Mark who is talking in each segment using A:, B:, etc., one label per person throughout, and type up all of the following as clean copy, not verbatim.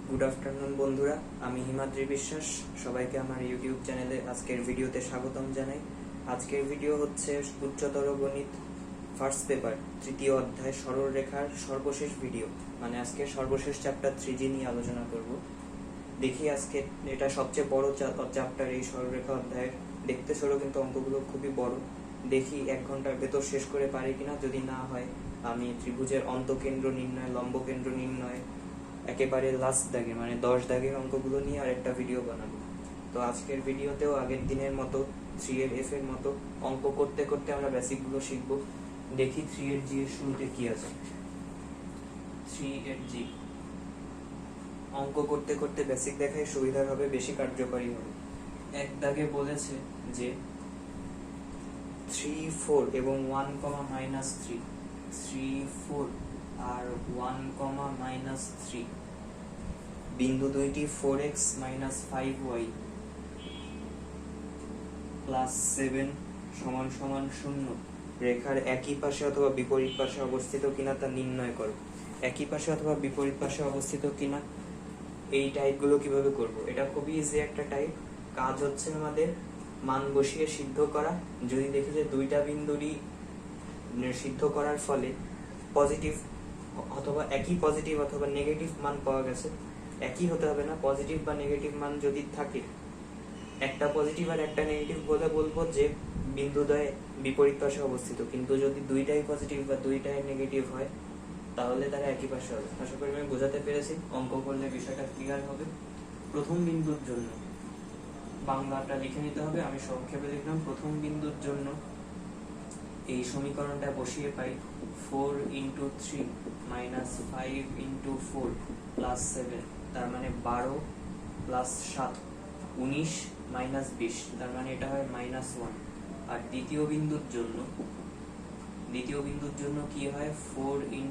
A: Good afternoon বন্ধুরা, আমি হিমাদ্রি বিশ্বাস। সবাইকে আমার ইউটিউব চ্যানেলে আজকের ভিডিওতে স্বাগতম জানাই। আজকের ভিডিও হচ্ছে উচ্চতর গণিত ফার্স্ট পেপার তৃতীয় অধ্যায় সরলরেখার সর্বশেষ ভিডিও, মানে আজকে সর্বশেষ চ্যাপ্টার 3G নিয়ে আলোচনা করব। দেখি আজকে এটা সবচেয়ে বড় চ্যাপ্টার এই সরলরেখা অধ্যায়ের। দেখতে ছোট কিন্তু অঙ্কগুলো খুবই বড়। দেখি 1 ঘন্টার ভেতর শেষ করে পারি কিনা। যদি না হয় আমি ত্রিভুজের অন্তকেন্দ্র নির্ণয়, লম্বকেন্দ্র নির্ণয় একেবারে লাস্ট দাগে মানে 10 দাগের অঙ্কগুলো নিয়ে আরেকটা ভিডিও বানাবো। তো আজকের ভিডিওতেও আগের দিনের মতো 3 এর F এর মতো অঙ্ক করতে করতে আমরা বেসিকগুলো শিখব। দেখি 3 এর G এর শুরুতে কি আছে। 3 এর G অঙ্ক করতে করতে বেসিক দেখাই সুবিধা হবে, বেশি কার্যকরী হবে। এক দাগে বলেছে যে 3, 4 এবং 1, -3, 3, 4 আর 1, -3 বিন্দু দুইটি 4x - 5y +7 = 0 রেখার একই পাশে অথবা বিপরীত পাশে অবস্থিত কিনা তা নির্ণয় করো। একই পাশে অথবা বিপরীত পাশে অবস্থিত কিনা এই টাইপগুলো কিভাবে করব? এটা খুবই ইজি একটা টাইপ। কাজ হচ্ছে আমাদের মান বসিয়ে সিদ্ধ করা। যদি দেখি যে দুইটা বিন্দুরই সিদ্ধ করার ফলে পজিটিভ অথবা একই পজিটিভ অথবা নেগেটিভ মান পাওয়া গেছে, একই হতে হবে না, পজিটিভ বা নেগেটিভ মান যদি থাকে, একটা পজিটিভ আর একটা নেগেটিভ বলে বলবো যে বিন্দুদ্বয় বিপরীত পাশে অবস্থিত। কিন্তু যদি দুইটাই পজিটিভ বা দুইটাই নেগেটিভ হয় তাহলে তারা একই পাশে হবে। আশা করি আমি বোঝাতে পেরেছি। অঙ্ক করলে বিষয়টা ক্লিয়ার হবে। প্রথম বিন্দুর জন্য বাংলাটা লিখে নিতে হবে, আমি সংক্ষেপে লিখলাম। প্রথম বিন্দুর জন্য এই সমীকরণটা বসিয়ে পাই 4 × 3 - 5 × 4 +7, তার মানে 12 + 7 19 - 20, তার মানে এটা হয় -1। আর দ্বিতীয় বিন্দুর জন্য কি হয় 4 ×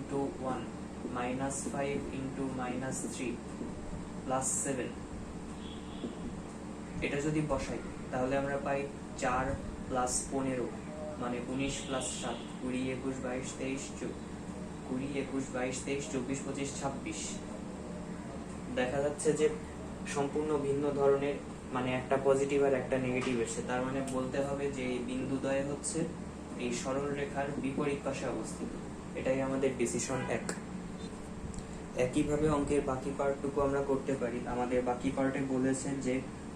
A: 1 - 5 × -3 +7। এটা যদি বসাই তাহলে আমরা পাই 4 + 15 মানে 19 + 7 20 21 22 23 20 21 22 23 24 25 26। দেখা যাচ্ছে যে সম্পূর্ণ ভিন্ন ধরনের, মানে একটা পজিটিভ আর একটা নেগেটিভ এসে, তার মানে বলতে হবে যে এই বিন্দুদ্বয় হচ্ছে এই সরল রেখার বিপরীত পাশে অবস্থিত। এটাই আমাদের ডিসিশন 1। একইভাবে অঙ্কের বাকি পার্টটুকু আমরা করতে পারি। আমাদের বাকি পার্টে বলেছে যে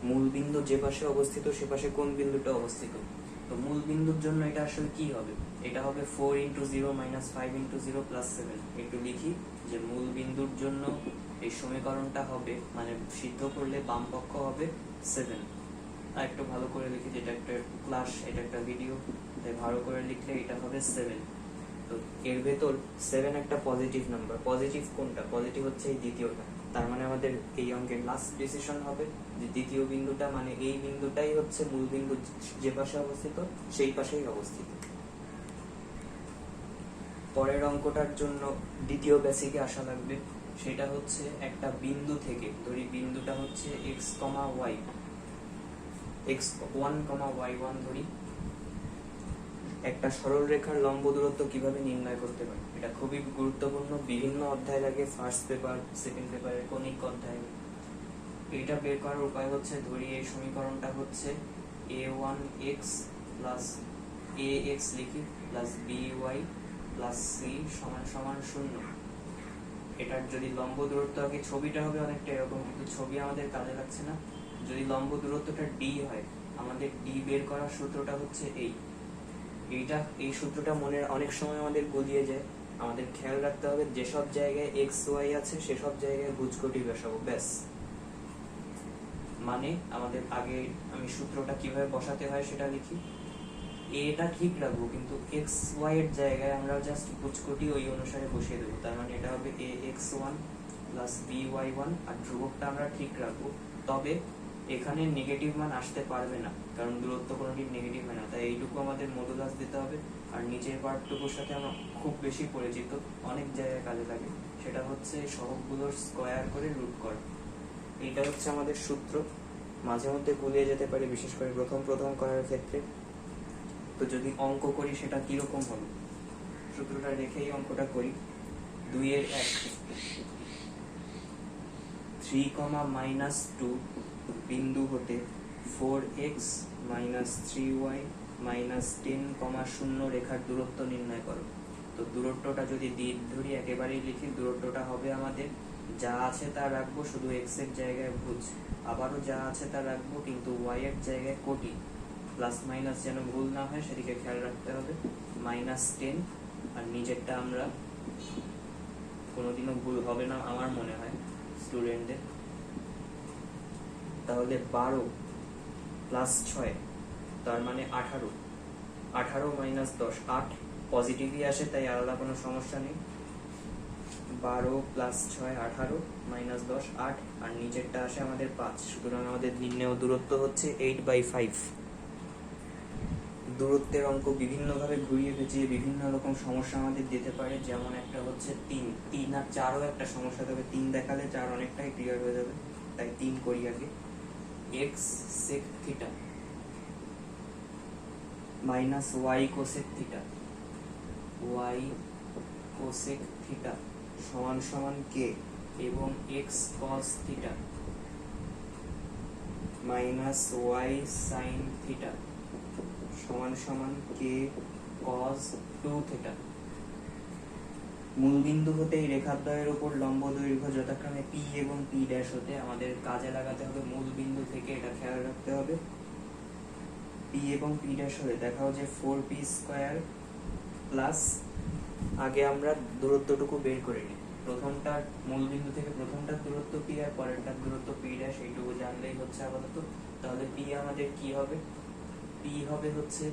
A: মূল বিন্দু যে পাশে অবস্থিত সে পাশে কোন বিন্দুটা অবস্থিত। তো মূল বিন্দুর জন্য এটা আসলে কি হবে? এটা হবে 4 × 0 - 5 × 0 +7। একটু লিখি যে মূল বিন্দুর জন্য এই সমীকরণটা হবে, মানে সিদ্ধ করলে বাম পক্ষ হবে 7। আর একটু ভালো করে লিখি, যেটা একটা ক্লাস, এটা একটা ভিডিও, তাই ভালো করে লিখলে এটা হবে 7। তো এর ভেতর 7 একটা পজিটিভ নাম্বার। পজিটিভ কোনটা? পজিটিভ হচ্ছে এই দ্বিতীয়টা। তার মানে আমাদের এই অঙ্কের লাস্ট ডিসিশন হবে যে দ্বিতীয় বিন্দুটা, মানে এই বিন্দুটাই হচ্ছে মূল বিন্দু যে পাশে অবস্থিত সেই পাশেই অবস্থিত। পরের অঙ্কটার জন্য দ্বিতীয় বেসিকে আসা লাগবে। সেটা হচ্ছে একটা বিন্দু থেকে, ধরি বিন্দুটা হচ্ছে x, y, x1, y1 ধরি। একটা সরল রেখার লম্ব দূরত্ব কিভাবে নির্ণয় করতে পারি? এটা খুবই গুরুত্বপূর্ণ। বিভিন্ন অধ্যায় লাগে, ফার্স্ট পেপার, সেকেন্ড পেপারের কনিক অধ্যায়। এটা বের করার উপায় হচ্ছে, ধরি এই সমীকরণটা হচ্ছে a1x + ax লিখি +by + c = 0। এটার যদি লম্ব দূরত্ব আগে, ছবিটা হবে অনেকটা এরকম, কিন্তু ছবি আমাদের কাজে লাগছে না। যদি লম্ব দূরত্বটা d হয়, আমাদের d বের করার সূত্রটা হচ্ছে এই সূত্রটা মনে অনেক সময় আমাদের গুলিয়ে যায়। আমাদের খেয়াল রাখতে হবে যেসব জায়গায় x y আছে সেসব জায়গায় ভুজকটি বসাবো, ব্যাস। মানে আমাদের আগে আমি সূত্রটা কিভাবে বসাতে হয় সেটা লিখি। এটা ঠিক রাখবো, কিন্তু x y এর জায়গায় আমরা জাস্ট ভুজকটি ওই অনুসারে বসিয়ে দেবো। তার মানে এটা হবে ax1 + by1, আর ধ্রুবকটা আমরা ঠিক রাখবো। তবে এখানে নেগেটিভ মান আসতে পারবে না, কারণ দূরত্ব কোনোদিন নেগেটিভ হয় না। তাই এইটুকু আমাদের মডুলাস দিতে হবে। আর নিচের পার্টটুকুর সাথে আমরা খুব বেশি পরিচিত, অনেক জায়গায় কাজে লাগে। সেটা হচ্ছে সহগগুলোর স্কয়ার করে রুট করা। এইটা হচ্ছে আমাদের সূত্র। মাঝে মধ্যে গুলিয়ে যেতে পারে, বিশেষ করে প্রথম করার ক্ষেত্রে। তো যদি অঙ্ক করি সেটা কিরকম হবে, সূত্রটা রেখেই অঙ্কটা করি। 2 এর 1 3, বিন্দু হতে 4x - 3y - 10, 0 রেখার দূরত্ব নির্ণয় করো। তো দূরত্বটা যদি ধরি একেবারেই লিখি, দূরত্বটা হবে আমাদের যা আছে তা রাখবো, শুধু x এর জায়গায় ভুজ, আবারও যা আছে তা রাখবো, কিন্তু y এর জায়গায় কোটি, প্লাস মাইনাস যেন ভুল না হয় সেদিকে খেয়াল রাখতে হবে, -10, আর নিচেরটা আমরা কোনোদিনও ভুল হবে না আমার মনে হয় স্টুডেন্টদের। তাহলে 12 + 6 তার মানে 18, 18 - 10, 8 পজিটিভই আসে, তাই আলাদা কোনো সমস্যা নেই। 12 + 6 18 - 10 8, আর নিচেরটা আসে আমাদের 5, সুতরাং আমাদের নির্ণেয় দূরত্ব হচ্ছে 8/5। দূরত্বের অঙ্ক বিভিন্নভাবে ঘুরিয়ে পেঁচিয়ে বিভিন্ন রকম সমস্যা আমাদের দিতে পারে, যেমন একটা হচ্ছে 3 আর 4ও একটা সমস্যা, তবে 3 দেখালে 4 অনেকটাই ক্লিয়ার হয়ে যাবে, তাই 3 করি আগে। x sec theta minus y cosec theta, y cosec theta সমান সমান k, এবং x cos theta minus y sin theta সমান সমান k cos 2 থিটা। মূলবিন্দু হতে এই রেখাদ্বয়ের উপর লম্ব দৈর্ঘ্য যথাক্রমে p এবং p' হতে আমাদের কাজে লাগাতে হবে মূলবিন্দু থেকে, এটা খেয়াল রাখতে হবে। p এবং p' হলে দেখাও যে 4p² প্লাস, আগে আমরা দূরত্বটুকু বের করে নিই, প্রথমটার মূলবিন্দু থেকে প্রথমটার দূরত্ব p আর পরেরটার দূরত্ব p', এইটুকু জানলেই হচ্ছে আপাতত। তাহলে p আমাদের কি হবে, p হবে হচ্ছে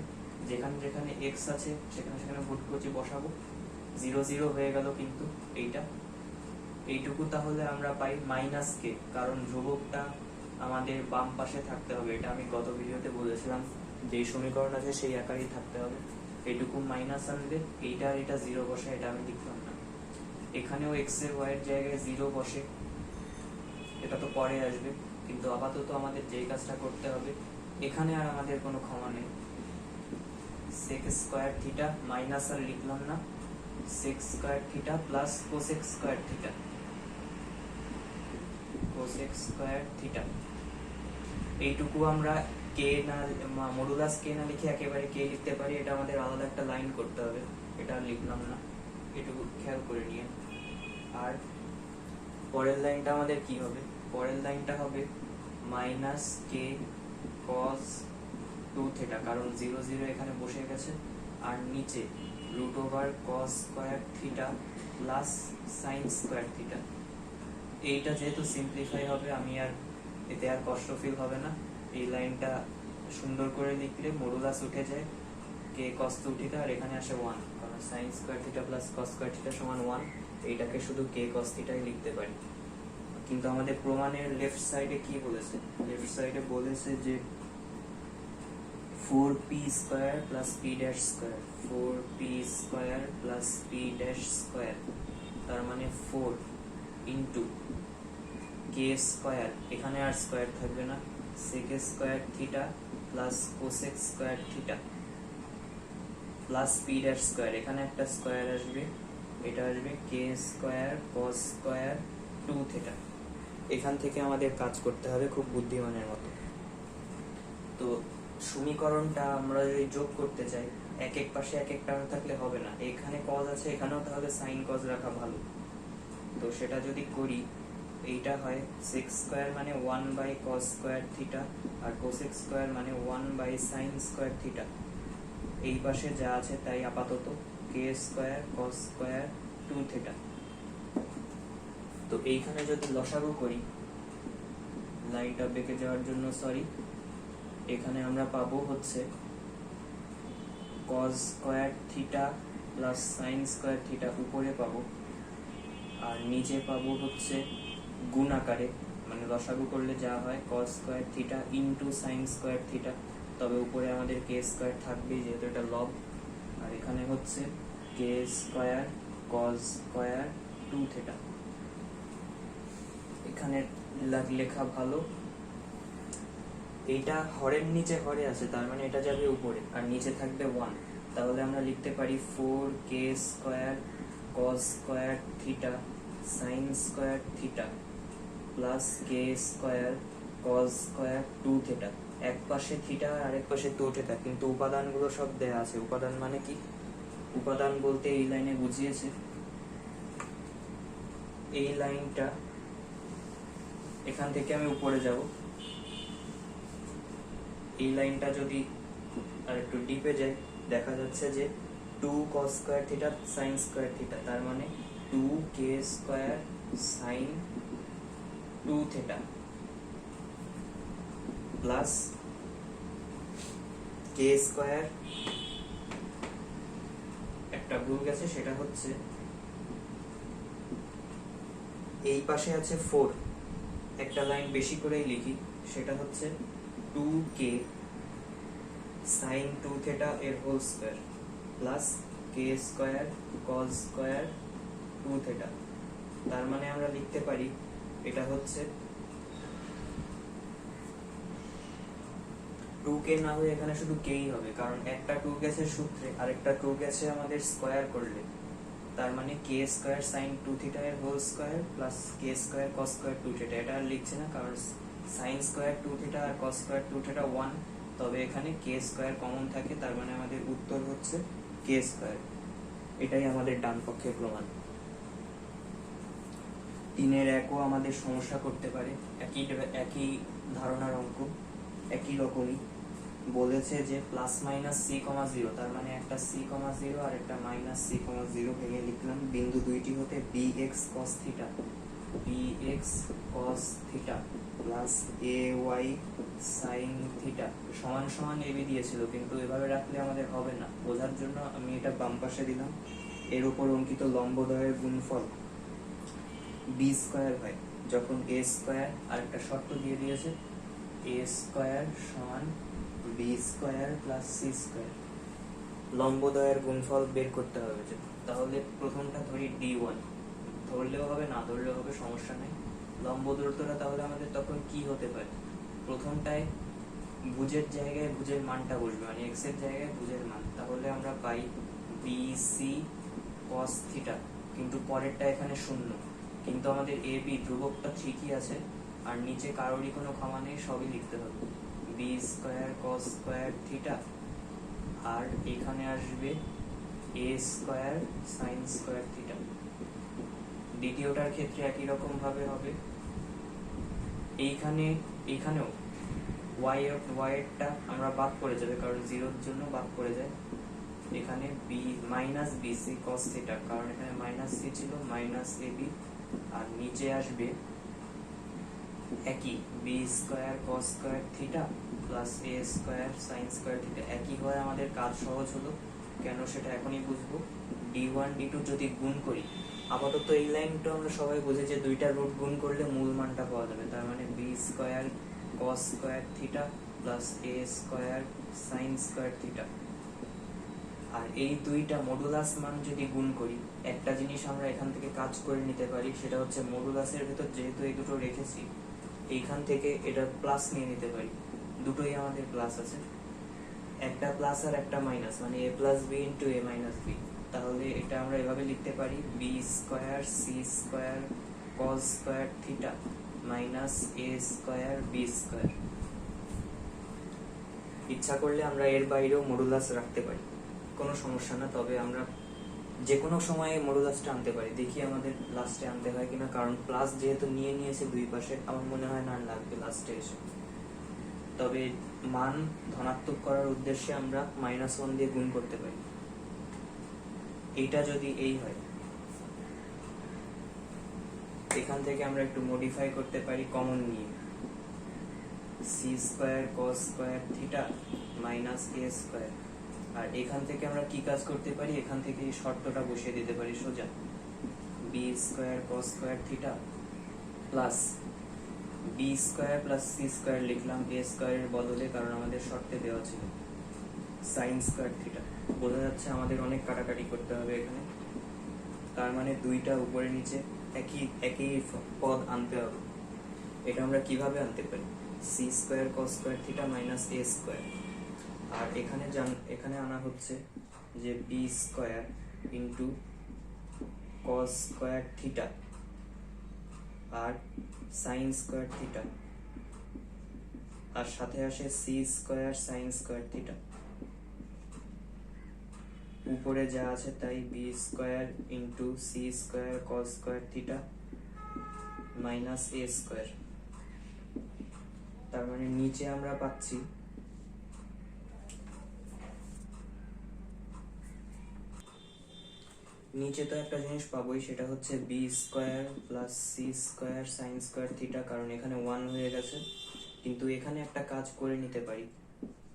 A: যেখানে যেখানে x আছে সেখানে সেখানে ভুট কচি বসাবো, 0 0 হয়ে গেল, কিন্তু এইটুকু তাহলে আমরা পাই -k, কারণ ধ্রুবকটা আমাদের বাম পাশে থাকতে হবে, এটা আমি গত ভিডিওতে বলেছিলাম, যেই সমীকরণ আছে সেই আকারই থাকতে হবে। এইটুকু মাইনাস আনলে এইটা আর এটা 0 বসে, এটা আমি লিখলাম না। এখানেও x এর y এর জায়গায় 0 বসে, এটা তো পরে আসবে, কিন্তু আপাতত আমাদের যেই কাজটা করতে হবে, এখানে আর আমাদের কোনো ক্ষমা নেই। sec স্কয়ার থিটা মাইনাস আর লিখলাম না, sec square theta plus cosec square theta, cosec square theta. এইটুকু আমরা k না মডুলাস k না লিখে একেবারে k লিখতে পারি, এটা আমাদের আলাদা একটা লাইন করতে হবে, এটা লিখলাম না, এটুকু খেয়াল করে নিয়ে। আর পরের লাইনটা আমাদের কি হবে, পরের লাইনটা হবে -k cos 2 থিটা, কারণ 0 0 এখানে বসে গেছে, আর নিচে √cos square theta plus sin square theta. এইটা যেহেতু সিম্পলিফাই হবে, আমি আর এতে আর কষ্ট ফিল হবে না, এই লাইনটা সুন্দর করে লিখলে মডুলাস উঠে যায়, k cos 2 থিটা, আর এখানে আসে 1, কারণ sin square theta plus cos square theta সমান 1, এইটাকে শুধু k cos থিটাই লিখতে পারি। কিন্তু আমাদের প্রমাণের লেফট সাইডে কি বলেছে, লেফট সাইডে বলেছে যে 4p² plus p' square, 4p² plus p' square, তার মানে 4 ইন্টু k স্কয়ার, এখানে আর স্কয়ার থাকবে না, sec square theta plus cosec square theta plus p' square, এখানে একটা স্কয়ার আসবে, এটা আসবে k square cos square 2 theta. এখান থেকে আমাদের কাজ করতে হবে খুব বুদ্ধিমানের মতো। তো সমীকরণটা আমরা যদি যোগ করতে চাই, এক এক পাশে এক এক টার্ম থাকলে হবে না, এখানে cos আছে, এখানেও তাহলে sin cos রাখা ভালো। তো সেটা যদি করি, এইটা হয় sec স্কয়ার মানে 1/cos স্কয়ার থিটা, আর cosec স্কয়ার মানে 1/sin স্কয়ার থিটা। এই পাশে যা আছে তাই আপাতত, k square cos square 2 theta. তো এইখানে যদি লসাগু করি, লাইনটা বেঁকে যাওয়ার জন্য সরি, এখানে আমরা পাবো হচ্ছে cos square theta plus sin square theta উপরে পাবো, আর নিচে পাবো হচ্ছে গুণ আকারে, মানে লসাগু করলে যা হয় cos square theta into sin square theta, তবে উপরে আমাদের k স্কয়ার থাকবে যেহেতু এটা লব, আর এখানে হচ্ছে k square cos square 2 theta. এখানে লেখা ভালো, এইটা হরের নিচে হরে আছে, তার মানে এটা যাবে উপরে, আর নিচে থাকবে 1, তাহলে আমরা লিখতে পারি 4k square cos square theta sin square theta plus K square cos square 2 theta. এক পাশে থিটা আর আরেক পাশে 2 থিটা, কিন্তু উপাদানগুলো সব দেয়া আছে। উপাদান মানে কি? উপাদান বলতে এই লাইনে বুঝিয়েছে, এই লাইনটা এখান থেকে আমি উপরে যাব, এই লাইনটা যদি আর একটু ডিপে যায় দেখা যাচ্ছে যে 2 cos square theta sin square theta, তার মানে 2k square sin 2 theta plus k square, একটা ভুল গেছে, সেটা হচ্ছে এই পাশে আছে 4, একটা লাইন বেশি করেই লিখি, সেটা হচ্ছে 2k sin 2 থিটা এর whole square plus k square cos square 2 theta. তার মানে আমরা লিখতে পারি এটা হচ্ছে 2k না হয়ে এখানে শুধু k ই হবে, কারণ একটা 2 গেছে সূত্রে আর একটা 2 গেছে আমাদের স্কয়ার করলে। তার মানে k স্কয়ার sin 2 থিটা এর whole square plus k square cos square 2 theta. এটা আর লিখছি না, কারণ sin স্কয়ার 2 থিটা আর cos স্কয়ার 2 থিটা 1, তবে এখানে k স্কয়ার কমন থাকে, তার মানে আমাদের উত্তর হচ্ছে k স্কয়ার। এটাই আমাদের ডান পক্ষের প্রমাণ। 3-এর 1ও আমাদের সমস্যা করতে পারে, একই ধারণার অঙ্ক, একই রকমই। বলেছে যে plus minus C comma zero, তার মানে একটা সি কমা জিরো আর একটা মাইনাস সি কমা জিরো ভেঙে লিখলাম। বিন্দু দুইটি হতে B X cos theta plus A Y sine theta সমান সমান এবি দিয়েছিল, কিন্তু এভাবে রাখলে আমাদের হবে না। বোঝার জন্য আমি এটা বাম পাশে দিলাম। এর উপর অঙ্কিত লম্বদ্বয়ের গুণফল বি স্কয়ার হয় যখন এ স্কয়ার, আর একটা শর্ত দিয়ে দিয়েছে এ স্কয়ার সমান B square plus C square. লম্বদ্বয়ের গুণফল বের করতে হবে যে, তাহলে প্রথমটা ধরি d1, ধরলেও হবে না ধরলেও হবে, সমস্যা নেই। লম্ব দূরত্বটা তাহলে আমাদের তখন কি হতে পারে? প্রথমটায় ভুজের জায়গায় ভুজের মানটা বসবে, মানে x এর জায়গায় ভুজের মান, তাহলে আমরা পাই bc cos থিটা, কিন্তু পরেরটা এখানে শূন্য, কিন্তু আমাদের এ বি ধ্রুবকটা ঠিকই আছে, আর নিচে কারোরই কোনো ক্ষমা নেই, সবই লিখতে হবে। B square cos square theta, আর এখানে আসবে A square sine square theta. দ্বিতীয়টার ক্ষেত্রে একই রকম ভাবে হবে। এইখানেও ওয়াইটা আমরা বাদ করে যাবে, কারণ জিরোর জন্য বাদ করে যায়। এখানে B minus BC cos theta, কারণ এখানে মাইনাস সি ছিল, মাইনাস এ বি, আর নিচে আসবে একই B square cos square theta plus A square sine square theta. একই হয়, আমাদের কাজ সহজ হলো। কেন সেটা এখনই বুঝবো। d1 d2 যদি গুণ করি, আপাতত এই লাইনটা আমরা সবাই বুঝে যে দুইটা রুট গুণ করলে মূল মানটা পাওয়া যাবে, তার মানে B square cos square theta plus A square sine square theta. আর এই দুইটা মডুলাস মান যদি গুণ করি, একটা জিনিস আমরা এখান থেকে কাজ করে নিতে পারি, সেটা হচ্ছে মডুলাসের ভেতর যেহেতু এই দুটো রেখেছি, এইখান থেকে এটা প্লাস নিয়ে নিতে পারি। দুটোই আমাদের প্লাস আছে, একটা প্লাস আর একটা মাইনাস, মানে a plus B into A minus B. তাহলে এটা আমরা এভাবে লিখতে পারি B square C square cos square theta minus A square B square. ইচ্ছা করলে আমরা এর বাইরেও মডুলাস রাখতে পারি, কোনো সমস্যা না, তবে আমরা যে কোনো সময়ে মডুলাসটা আনতে পারি। দেখি আমাদের লাস্টে আনতে হয় কিনা, কারণ প্লাস যেহেতু নিয়ে নিয়েছে দুই পাশে, আমার মনে হয় না আর লাগবে লাস্টে এসে। তবে মান ধনাত্মক করার উদ্দেশ্যে আমরা -1 দিয়ে গুণ করতে পারি। এইটা যদি এই হয়, এখান থেকে আমরা একটু মডিফাই করতে পারি কমন নিয়ে, C square cos square theta minus A square. আর এখান থেকে আমরা কি কাজ করতে পারি, এখান থেকে এই শর্তটা বসিয়ে দিতে পারি সোজা, B square cos square theta plus B square plus C square লিখলাম এ স্কয়ারের বদলে, কারণ আমাদের শর্তে দেওয়া ছিল, সাইন স্কয়ার থিটা। বোঝা যাচ্ছে আমাদের অনেক কাটাকাটি করতে হবে এখানে, তার মানে দুইটা উপরে নিচে একই পদ আনতে হবে। এটা আমরা কিভাবে আনতে পারি, C square cos square theta minus A square, আর এখানে আনা হচ্ছে যে B square into cos square theta আর সাইন স্কোয়ার থিটা, আর সাথে আসে C square sine square theta. উপরে যা আছে তাই B square into C square cos square theta minus A square. তার মানে নিচে আমরা পাচ্ছি নিচে তো একটা জিনিস পাবোই, সেটা হচ্ছে B square plus C square sine square theta, কারণ এখানে 1 হয়ে গেছে। কিন্তু এখানে একটা কাজ করে নিতে পারি,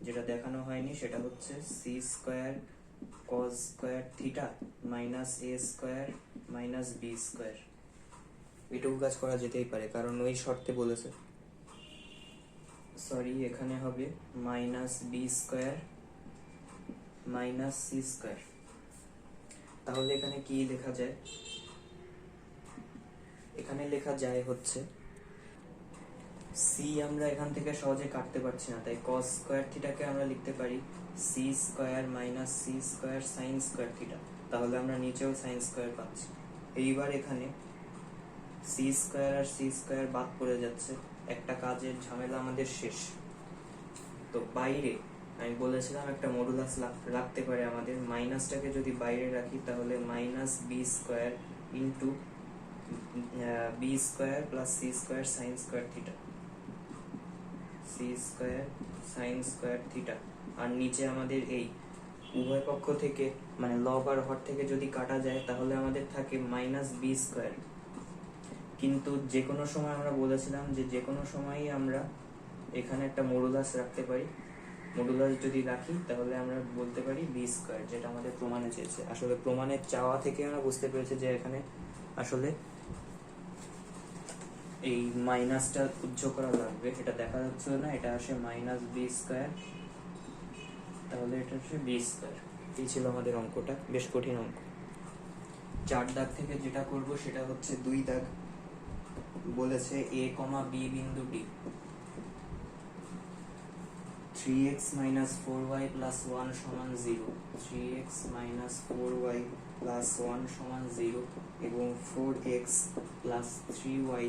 A: যেটা দেখানো হয়নি, সেটা হচ্ছে C square cos square theta minus A square minus B square. এটুকু কাজ করা যেতেই পারে, কারণ ওই শর্তে বলেছে। সরি, এখানে হবে minus B square minus C square. তাহলে এখানে কি লেখা যায়? এখানে লেখা যায় হচ্ছে সি আমরা এখান থেকে সহজে কাটতে পারছি না, তাই কস স্কোয়ার থিটাকে আমরা লিখতে পারি C square minus C square sine square theta. তাহলে আমরা নিচেও সাইন স্কোয়ার পাচ্ছি। এইবার এখানে সি স্কোয়ার আর সি স্কোয়ার বাদ পড়ে যাচ্ছে, একটা কাজের ঝামেলা আমাদের শেষ। তো বাইরে আমি বলেছিলাম একটা মডুলাস রাখতে পারে আমাদের, মাইনাসটাকে যদি বাইরে রাখি তাহলে minus B square into B square plus C square sine square theta, C square sine square theta. আর নিচে আমাদের এই উভয় পক্ষ থেকে মানে লব আর হর থেকে যদি কাটা যায় তাহলে আমাদের থাকে মাইনাস বি স্কোয়ার। কিন্তু যে কোনো সময় আমরা বলেছিলাম যে কোনো সময়ই আমরা এখানে একটা মডুলাস রাখতে পারি। মডুলাস যদি রাখি তাহলে আমরা বলতে পারি বি স্কোয়ার, যেটা আমাদের প্রমাণে চেয়েছে। আসলে প্রমাণের চাওয়া থেকে আমরা বুঝতে পেরেছি যে এখানে আসলে এই মাইনাসটা উজ্জ্ব করা লাগবে, এটা দেখা যাচ্ছে না, এটা আসে মাইনাস বি স্কোয়ার, তাহলে এটা হচ্ছে বি স্কোয়ার। এই ছিল আমাদের অঙ্কটা, বেশ কঠিন অঙ্ক। 4 দাগ থেকে যেটা করব সেটা হচ্ছে 2 দাগ। বলেছে a, b বিন্দুটি 3x minus 4y plus 1 সমান 0, 3x minus 4y plus 1 সমান 0 এবং 4x plus 3y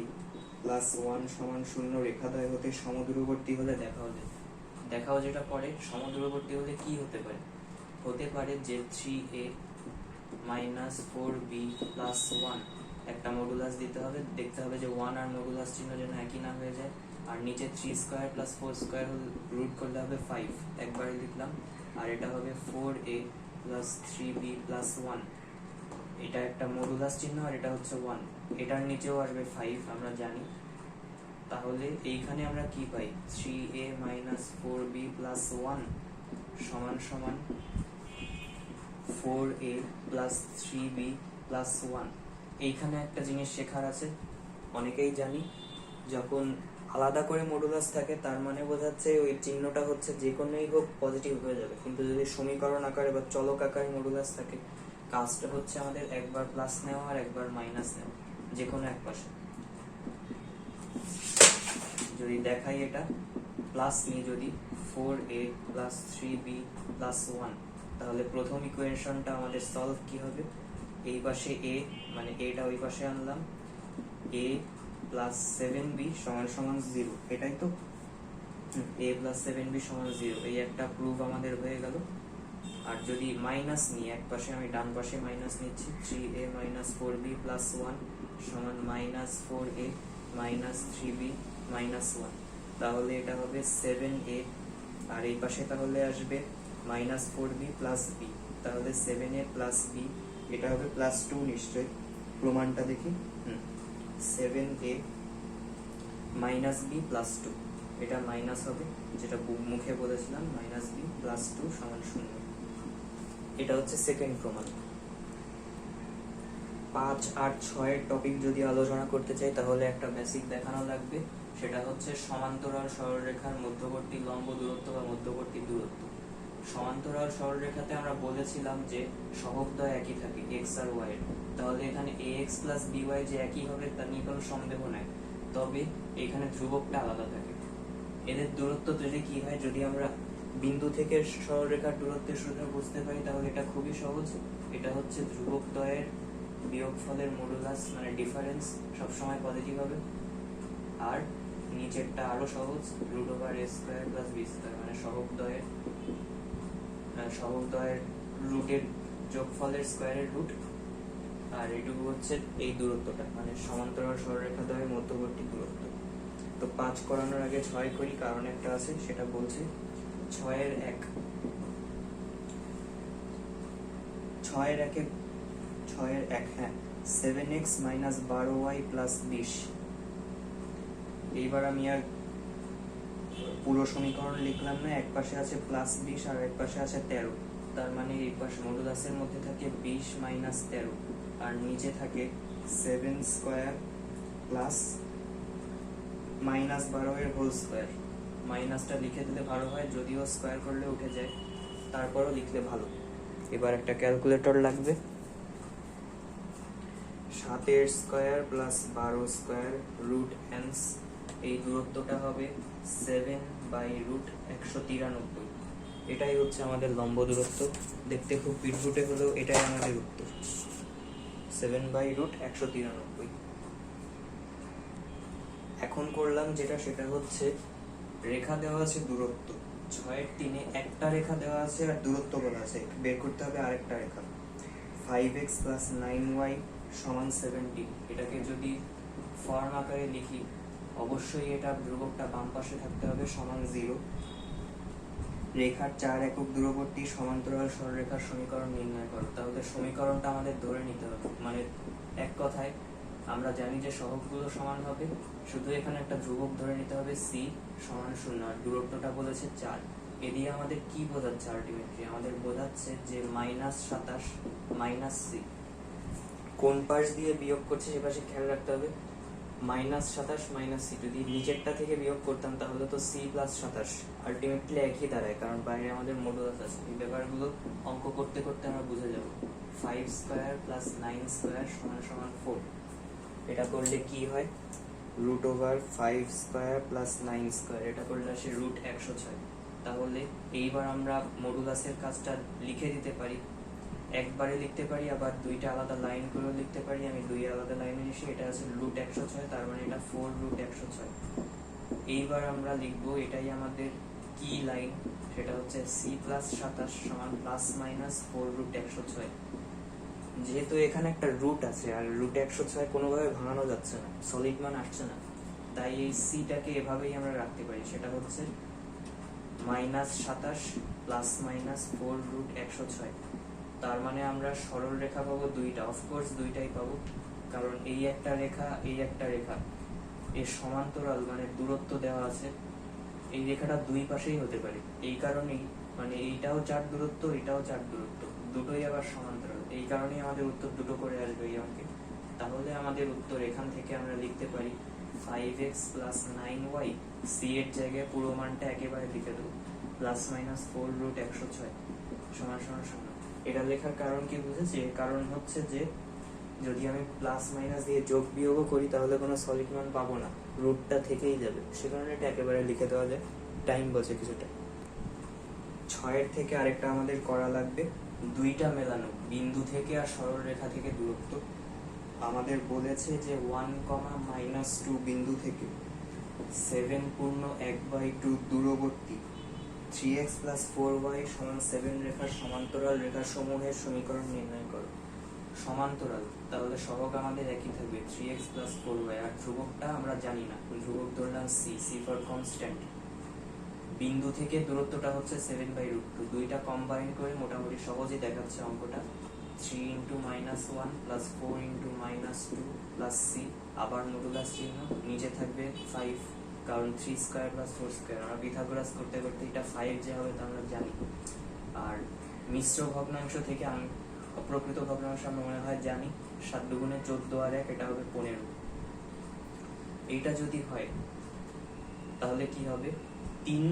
A: plus 1 সমান 0 রেখাদ্বয় হতে সমদূরবর্তী হলে দেখাও যেটা পরে সমদূরবর্তী হলে কি হতে পারে? হতে পারে যে 3a minus 4b plus 1 একটা মডুলাস দিতে হবে, দেখতে হবে যে 1 আর মডুলাস চিহ্ন যেন একই না হয়ে যায়। আর নিচে 3 স্কয়ার প্লাস 4 স্কয়ার রুট করলে হবে 5, একবারে লিখলাম। আর এটা হবে 4a প্লাস 3b প্লাস 1, এটা একটা মডুলাস চিহ্ন আর এটা হচ্ছে 1, এটার নিচেও আসবে 5 আমরা জানি। তাহলে এইখানে আমরা কি পাই? 3a minus 4b plus 1 সমান সমান 4a plus 3b plus 1। এইখানে একটা জিনিস শেখার আছে, অনেকেই জানি যখন আলাদা করে মডুলাস থাকে তার মানে বোঝাচ্ছে ওই চিহ্নটা হচ্ছে যে কোনোই হোক পজিটিভ হয়ে যাবে, কিন্তু যদি সমীকরণ আকারে বা চলক আকারে মডুলাস থাকে কাজটা হচ্ছে আমাদের একবার প্লাস নেওয়া আর একবার মাইনাস নেওয়া, যে কোনো এক পাশে। যদি দেখাই এটা প্লাস নিই, যদি 4a plus 3b plus 1, তাহলে প্রথম ইকুয়েশনটা আমাদের সলভ কি হবে? এই পাশে a মানে এটা ওই পাশে আনলাম, a plus 7b সমান সমান 0, এটাই তো a plus 7b সমান 0, এই একটা প্রুফ আমাদের হয়ে গেল। আর যদি মাইনাস নিই, এক পাশে আমি ডান পাশে মাইনাস নিচ্ছি, 3a minus 4b plus 1 সমান minus 4a minus 3b minus 1, তাহলে এটা হবে 7a, আর এই পাশে তাহলে আসবে minus 4b plus b, তাহলে 7a plus b, এটা হবে প্লাস 2 নিশ্চয়। প্রমাণটা দেখি, 7a minus b plus 2, এটা মাইনাস হবে, যেটা মুখে বলেছিলাম minus b plus 2 সমান 0। এটা হচ্ছে সেকেন্ড প্রমাণ। 5, 8, 6 টপিক যদি আলোচনা করতে চাই তাহলে একটা বেসিক দেখানো লাগবে, সেটা হচ্ছে সমান্তরাল সরলরেখার মধ্যবর্তী লম্ব দূরত্ব বা মধ্যবর্তী দূরত্ব। সমান্তরাল সরলরেখাতে আমরা বলেছিলাম যে সহগদ্বয় একই থাকে x আর y এর, তাহলে এখানে ax plus by যে একই হবে তা নিয়ে কোনো সন্দেহ নাই, তবে এখানে ধ্রুবকটা আলাদা থাকে। এদের দূরত্ব যদি কি হয়, যদি আমরা বিন্দু থেকে সরলরেখার দূরত্বের সূত্র বুঝতে পারি তাহলে এটা খুবই সহজ। এটা হচ্ছে ধ্রুবকদ্বয়ের বিয়োগফলের মডুলাস, মানে ডিফারেন্স সবসময় পজিটিভ হবে। আর নিচেরটা আরো সহজ, root over a square plus B square, মানে সহগদ্বয়ের রুটের যোগফলের স্কোয়ারের রুট, আর এইটুকু হচ্ছে এই দূরত্বটা, মানে সমান্তরাল সরলরেখা দ্বয়ের মধ্যবর্তী দূরত্ব। তো 5 করানোর আগে 6 করি, কারণ একটা আছে সেটা বলছি। 6-এর 1 হ্যাঁ, 7x মাইনাস 12y প্লাস 20। এইবার আমি আর পুরো সমীকরণ লিখলাম না, এক পাশে আছে প্লাস 20 আর এক পাশে আছে 13, তার মানে এই পাশে মডুলাসের মধ্যে থাকে 20 মাইনাস 13 আর নিচে থাকে 7 স্কোয়ার প্লাস মাইনাস 12 এর হোল স্কোয়ার। মাইনাসটা লিখে দিলে ভালো হয়, যদিও স্কোয়ার করলে উঠে যায়, তারপরও লিখলে ভালো। এবার একটা ক্যালকুলেটর লাগবে। 7 square plus 12 square root hence, এই দূরত্বটা হবে 7/√193। এটাই হচ্ছে আমাদের লম্ব দূরত্ব। দেখতে খুব পিটপুটে হলেও এটাই আমাদের উত্তর, 7/√193। এখন করলাম যেটা, সেটা হচ্ছে রেখা দেওয়া আছে দূরত্ব, 6-3 একটা রেখা দেওয়া আছে আর দূরত্ব বলা আছে, বের করতে হবে আরেকটা রেখা। 5x প্লাস 9y সমান 17। এটাকে যদি ফর্ম আকারে লিখি, অবশ্যই এটা ধ্রুবকটা বাম পাশে থাকতে হবে, সমান 0। রেখার 4 একক দূরবর্তী সমান্তরাল সরলরেখার সমীকরণ নির্ণয় করো। তাহলে সমীকরণটা আমাদের ধরে নিতে হবে, মানে এক কথায় আমরা জানি যে সহগগুলো সমান হবে, শুধু এখানে একটা ধ্রুবক ধরে নিতে হবে c সমান 0, আর দূরত্বটা বলেছে 4। এদিকে আমাদের কি বোঝাচ্ছে আলটিমেটলি? আমাদের বোঝাচ্ছে যে -27 মাইনাস c। কোন পাশ দিয়ে বিয়োগ করছে সে পাশে খেয়াল রাখতে হবে। -27 মাইনাস c, যদি নিচেরটা থেকে বিয়োগ করতাম তাহলে তো c প্লাস 27 আলটিমেটলি একই দাঁড়ায়, কারণ বাইরে আমাদের মডুলাস আছে। এই ব্যাপারগুলো অঙ্ক করতে করতে আমরা বুঝে যাব। 5 স্কোয়ার প্লাস 9 স্কোয়ার সমান 4। এটা করলে কি হয়? √5 স্কোয়ার প্লাস 9 স্কোয়ার, এটা করলে আসে √106। তাহলে এইবার আমরা মডুলাসের কাজটা লিখে দিতে পারি, একবারে লিখতে পারি, আবার দুইটা আলাদা লাইন করেও লিখতে পারি। আমি দুই আলাদা লাইনে লিখি, এটা আছে √106, তার মানে এটা 4√106। এইবার আমরা লিখবো, এটাই আমাদের কি লাইন, সেটা হচ্ছে c প্লাস 27 সমান প্লাস মাইনাস 4√106। যেহেতু এখানে একটা রুট আছে আর √106 কোনোভাবে ভাঙানো যাচ্ছে না, সলিড মান আসছে না, তাই এই সিটাকে এভাবেই আমরা রাখতে পারি। সেটা হচ্ছে -27 প্লাস মাইনাস 4√106। তার মানে আমরা সরল রেখা পাবো দুইটা, অফকোর্স দুইটাই পাবো, কারণ এই একটা রেখা এই একটা রেখা এর সমান্তরাল, মানে দূরত্ব দেওয়া আছে। এই রেখাটা দুই পাশেই হতে পারে, এই কারণেই, মানে এইটাও 4 দূরত্ব, এটাও 4 দূরত্ব, দুটোই আবার সমান্তরাল, এই কারণেই আমাদের উত্তর দুটো করে আসবে এই অঙ্কে। তাহলে আমাদের উত্তর এখান থেকে আমরা লিখতে পারি 5x প্লাস 9y, c এর জায়গায় পুরো মানটা একেবারে লিখে দেবো, প্লাস মাইনাস 4√106 সমান সমান সমান। এটা লেখার কারণ কি বুঝেছি? কারণ হচ্ছে যে যদি আমি প্লাস মাইনাস দিয়ে যোগ বিয়োগ করি তাহলে কোনো সলিড মান পাবো না, রুটটা থেকেই যাবে, সে কারণে এটা একেবারে লিখে দেওয়া যায়, টাইম বচে কিছুটা। 6-এর থেকে আরেকটা আমাদের করা লাগবে, দুইটা মেলানো বিন্দু থেকে আর সরল রেখা থেকে দূরত্ব। আমাদের বলেছে যে 1,-2 বিন্দু থেকে 7 পূর্ণ 1/2 দূরবর্তী 3x প্লাস 4y সমান 7 রেখার সমান্তরাল রেখা সমূহের সমীকরণ নির্ণয় করো। সমান্তরাল, তাহলে সহগ আমাদের একই থাকবে 3x প্লাস 4y, আর ধ্রুবকটা আমরা জানি না, ধ্রুবক ধরলাম c ফর কনস্ট্যান্ট। বিন্দু থেকে দূরত্বটা হচ্ছে 7/√2, দুইটা কম্বাইন করে মোটামুটি সহজেই দেখাচ্ছে অঙ্কটা। 3 × -1 প্লাস 4 × -2 প্লাস c, আবার মডুলাস চিহ্ন, নিচে থাকবে 5, কারণ 3 স্কোয়ার প্লাস 4 স্কোয়ার, আমরা পিথাগোরাস করতে করতে এটা 5 যে হবে তা আমরা জানি। আর মিশ্র ভগ্নাংশ থেকে আমি অপ্রকৃত ভগ্নাংশ আমরা মনে হয় জানি, 7 দুগুণে 14 আর 1, এটা হবে 15। এইটা যদি হয় তাহলে কি হবে? 3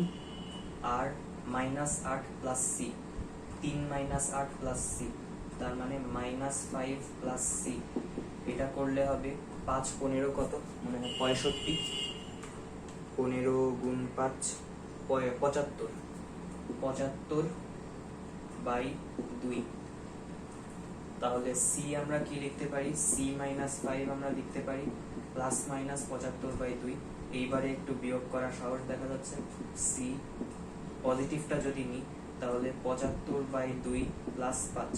A: আর -8 প্লাস c, 3 -8 প্লাস c, তার মানে -5 প্লাস c। এটা করলে হবে 5 15 কত মনে হয় 65, 15 গুণ 5 75, 75/2। তাহলে সি আমরা কি লিখতে পারি, সি মাইনাস 5 আমরা লিখতে পারি প্লাস মাইনাস 75/2। এইবারে একটু বিয়োগ করা সাহস দেখা যাচ্ছে। সি পজিটিভটা যদি নিই তাহলে 75/2 প্লাস 5,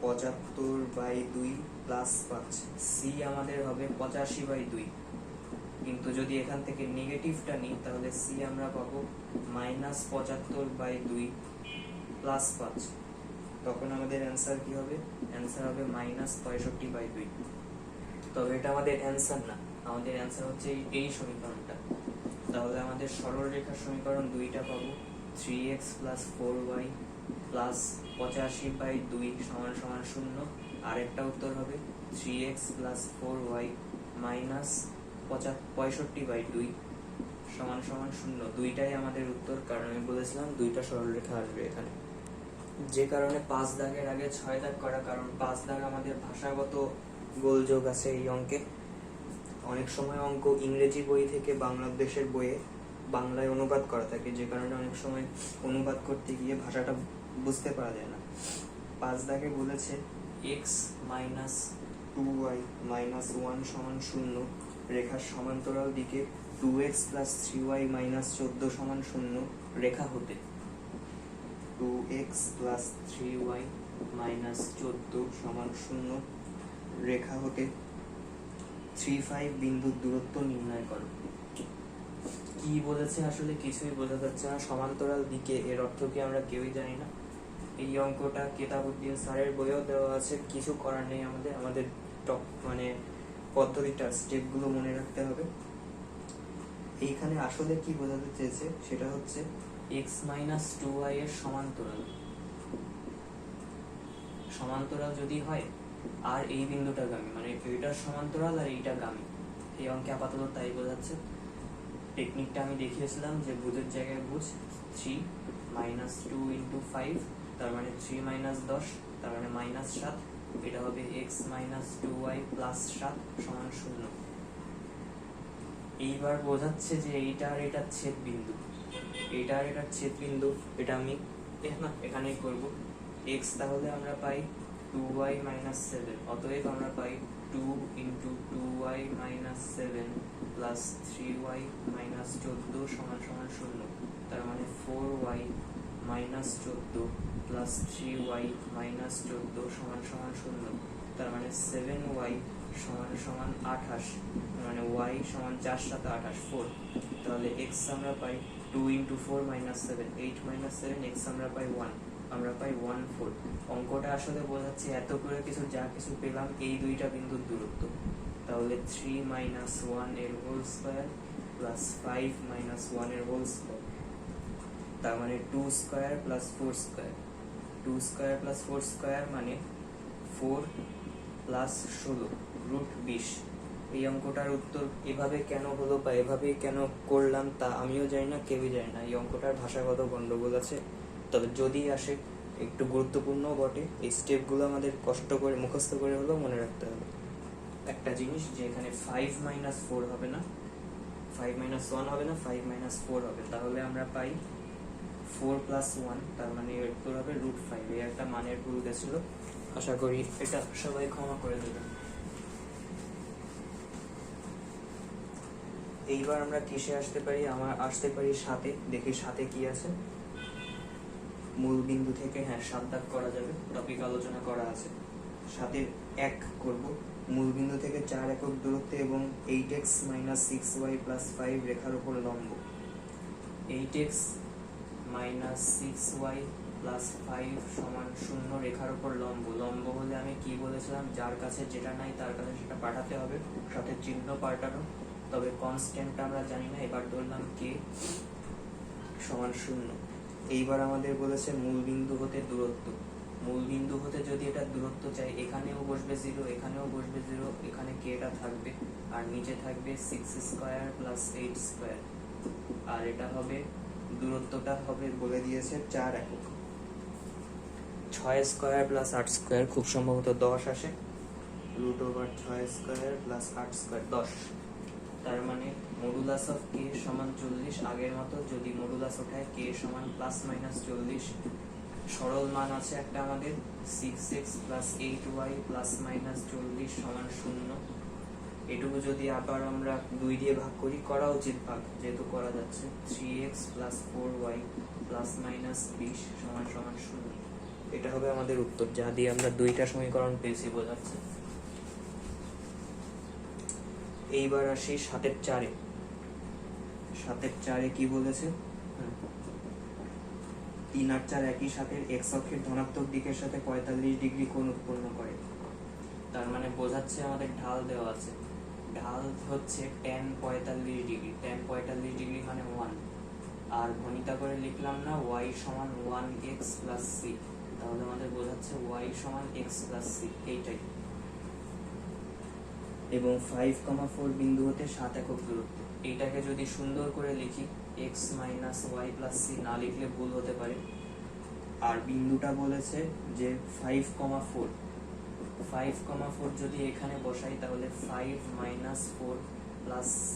A: 75/2 প্লাস 5, সি আমাদের হবে 85/2। কিন্তু যদি এখান থেকে নেগেটিভটা নিই তাহলে সি আমরা পাবো মাইনাস 75/2 প্লাস 5। তখন আমাদের অ্যান্সার কি হবে, অ্যান্সার হবে মাইনাস 65/2। তবে এটা আমাদের অ্যান্সার না, আমাদের অ্যান্সার হচ্ছে এই সমীকরণটা। তাহলে আমাদের সরলরেখার সমীকরণ 2টা পাবো, 3x প্লাস 4y প্লাস 85/2 সমান সমান 0। আরেকটা উত্তর হবে 3x প্লাস 4y মাইনাস 65/2 সমান সমান 0। দুইটাই আমাদের উত্তর, কারণ আমি বলেছিলাম দুইটা সরলরেখা আসবে এখানে। যে কারণে 5 দাগের আগে 6 দাগ করা, কারণ 5 দাগ আমাদের ভাষাগত গোলযোগ আছে এই অঙ্কে। অনেক সময় অঙ্ক ইংরেজি বই থেকে বাংলাদেশের বইয়ে বাংলায় অনুবাদ করা থাকে, যে কারণে অনেক সময় অনুবাদ করতে গিয়ে ভাষাটা বুঝতে পারা যায় না। 5 দাগে বলেছে x মাইনাস 2y মাইনাস 1 সমান 0, রেখার সমান্তরাল দিকে 2x প্লাস 3y মাইনাস 14 সমান 0 রেখা হতে 2x প্লাস 3y মাইনাস 14 সমান 0 রেখা হতে 3-5 বিন্দুর দূরত্ব নির্ণয় করো। কি বলেছে আসলে কিছুই বোঝা যাচ্ছে না। সমান্তরাল দিকে এর অর্থ কি আমরা কেউই জানি না। এই অঙ্কটা কেতাবুদ্দিন স্যারের বইয়েও দেওয়া আছে, কিছু করার নেই আমাদের, আমাদের মানে পদ্ধতিটা স্টেপগুলো মনে রাখতে হবে। এইখানে আসলে কি বোঝাতে চেয়েছে সেটা হচ্ছে x মাইনাস 2y এর সমান্তরাল, সমান্তরাল যদি হয় আর এই বিন্দুটা গামী, মানে এইটার সমান্তরাল আর এইটা গামী। এই অঙ্কে আপাতত তাই বোঝাচ্ছে। টেকনিকটা আমি দেখিয়েছিলাম যে বুঝের জায়গায় বুঝ, 3 মাইনাস 2 ইন্টু 5 তার মানে 3 মাইনাস 10 তার মানে মাইনাস 7। এটা হবে x মাইনাস 2y প্লাস 7 সমান 0। এইবার বোঝাচ্ছে যে এইটা আর এটার ছেদ বিন্দু, এইটা আর এটার ছেদ বিন্দু, এটা আমি এখানেই করব। x তাহলে আমরা পাই 2y মাইনাস 7, অতএব আমরা পাই 2 into 2y minus 7 plus 3y minus 14 সমান সমান 0। তার মানে 4y minus 14 plus 3y minus 14 সমান সমান 0। তার মানে 7y সমান সমান 28, মানে y সমান 4 7 28 4। তাহলে x আমরা পাই 2 ইন্টু 4 মাইনাস 7, 8 মাইনাস 7, x আমরা পাই 1, আমরা পাই 1 4। অঙ্কটা আসলে বোঝাচ্ছে এত করে কিছু যা কিছু পেলাম এই দুইটা বিন্দুর দূরত্ব। তাহলে 3 মাইনাস 1 এর হোল স্কয়ার প্লাস 5 মাইনাস 1 এর হোল স্কয়ার, তার মানে 2 square plus 4 square, 2 square plus 4 square মানে 4 প্লাস 16 রুট 20। এই অঙ্কটার উত্তর এভাবে কেন হলো বা এভাবেই কেন করলাম তা আমিও জানি না, কেউই জানি না। এই অঙ্কটার ভাষাগত গন্ডগোল আছে, তবে যদি আসে একটু গুরুত্বপূর্ণ বটে। এই স্টেপগুলো আমাদের কষ্ট করে মুখস্থ করে হলেও মনে রাখতে হবে। একটা জিনিস যে এখানে 5 মাইনাস 4 হবে না, 5 মাইনাস 1 হবে না, 5 মাইনাস 4 হবে। তাহলে আমরা পাই 4 প্লাস 1, তার মানে এর উত্তর হবে রুট 5। এই একটা মানের ভুল গেছিল, আশা করি এটা সবাই ক্ষমা করে দেবেন। এইবার আমরা কিসে আসতে পারি, আমরা আসতে পারি 7-এ। দেখি 7-এ কি আছে। মূল বিন্দু থেকে 7 দাগ করা যাবে, টপিক আলোচনা করা আছে। 7-এর 1 করব। মূল বিন্দু থেকে 4 একক দূরত্বে এবং 8x মাইনাস 6y প্লাস 5 রেখার উপর লম্ব। 8x মাইনাস 6y প্লাস 5 সমান 0 রেখার উপর লম্ব। লম্ব হলে আমি কি বলেছিলাম, যার কাছে যেটা নাই তার কাছে সেটা পাঠাতে হবে, সাথে চিহ্ন পাল্টানো। তবে কনস্ট্যান্টটা আমরা জানি না, এবার ধরলাম k সমান 0। এইবার আমাদের বলেছে মূল বিন্দু হতে দূরত্ব। মূল বিন্দু হতে যদি এটা দূরত্ব চাই, এখানেও বসবে 0, এখানেও বসবে 0, এখানে kটা থাকবে আর নিচে থাকবে 6 স্কয়ার প্লাস 8 স্কয়ার। আর এটা হবে দূরত্বটা হবে বলে দিয়েছে 4 একক। 6 স্কয়ার প্লাস 8 স্কয়ার খুব সম্ভবত 10 আসে, root over 6 square plus 8 square 10। তার মানে মডুলাস অফ k সমান 40। আগের মতো যদি মডুলাস ওঠায় k সমান প্লাস মাইনাস 40 সরল মান আছে একটা আমাদের 6x plus 8y plus minus 40 সমান 0। এটুকু যদি আবার আমরা 2 দিয়ে ভাগ করা উচিত ভাগ, যেহেতু করা যাচ্ছে। 3x plus 4y plus minus 20 সমান 0। এটা হবে আমাদের উত্তর, যা দিয়ে আমরা দুইটা সমীকরণ পেয়েছি বোঝাচ্ছে। এইবার আসি 7 এর 4 কি বলেছে? 3 আর 4 একই সাথে x অক্ষের ধনাত্মক দিকের সাথে 45 ডিগ্রি কোণ উৎপন্ন করে। তার মানে বোঝাচ্ছে আমাদের ঢাল দেওয়া আছে, ঢাল হচ্ছে tan 45 ডিগ্রি। tan 45 ডিগ্রি মানে 1, আর ভনিতা করে লিখলাম না y সমান 1x প্লাস c, তাহলে আমাদের বোঝাচ্ছে y সমান x প্লাস c, এইটাই। এবং 5,4 বিন্দু হতে 7 একক দূরত্ব। এইটাকে যদি সুন্দর করে লিখি x minus y plus c, না লিখলে ভুল হতে পারে। আর বিন্দুটা বলেছে যে 5,4 যদি এখানে বসাই তাহলে 5 মাইনাস 4 প্লাস c।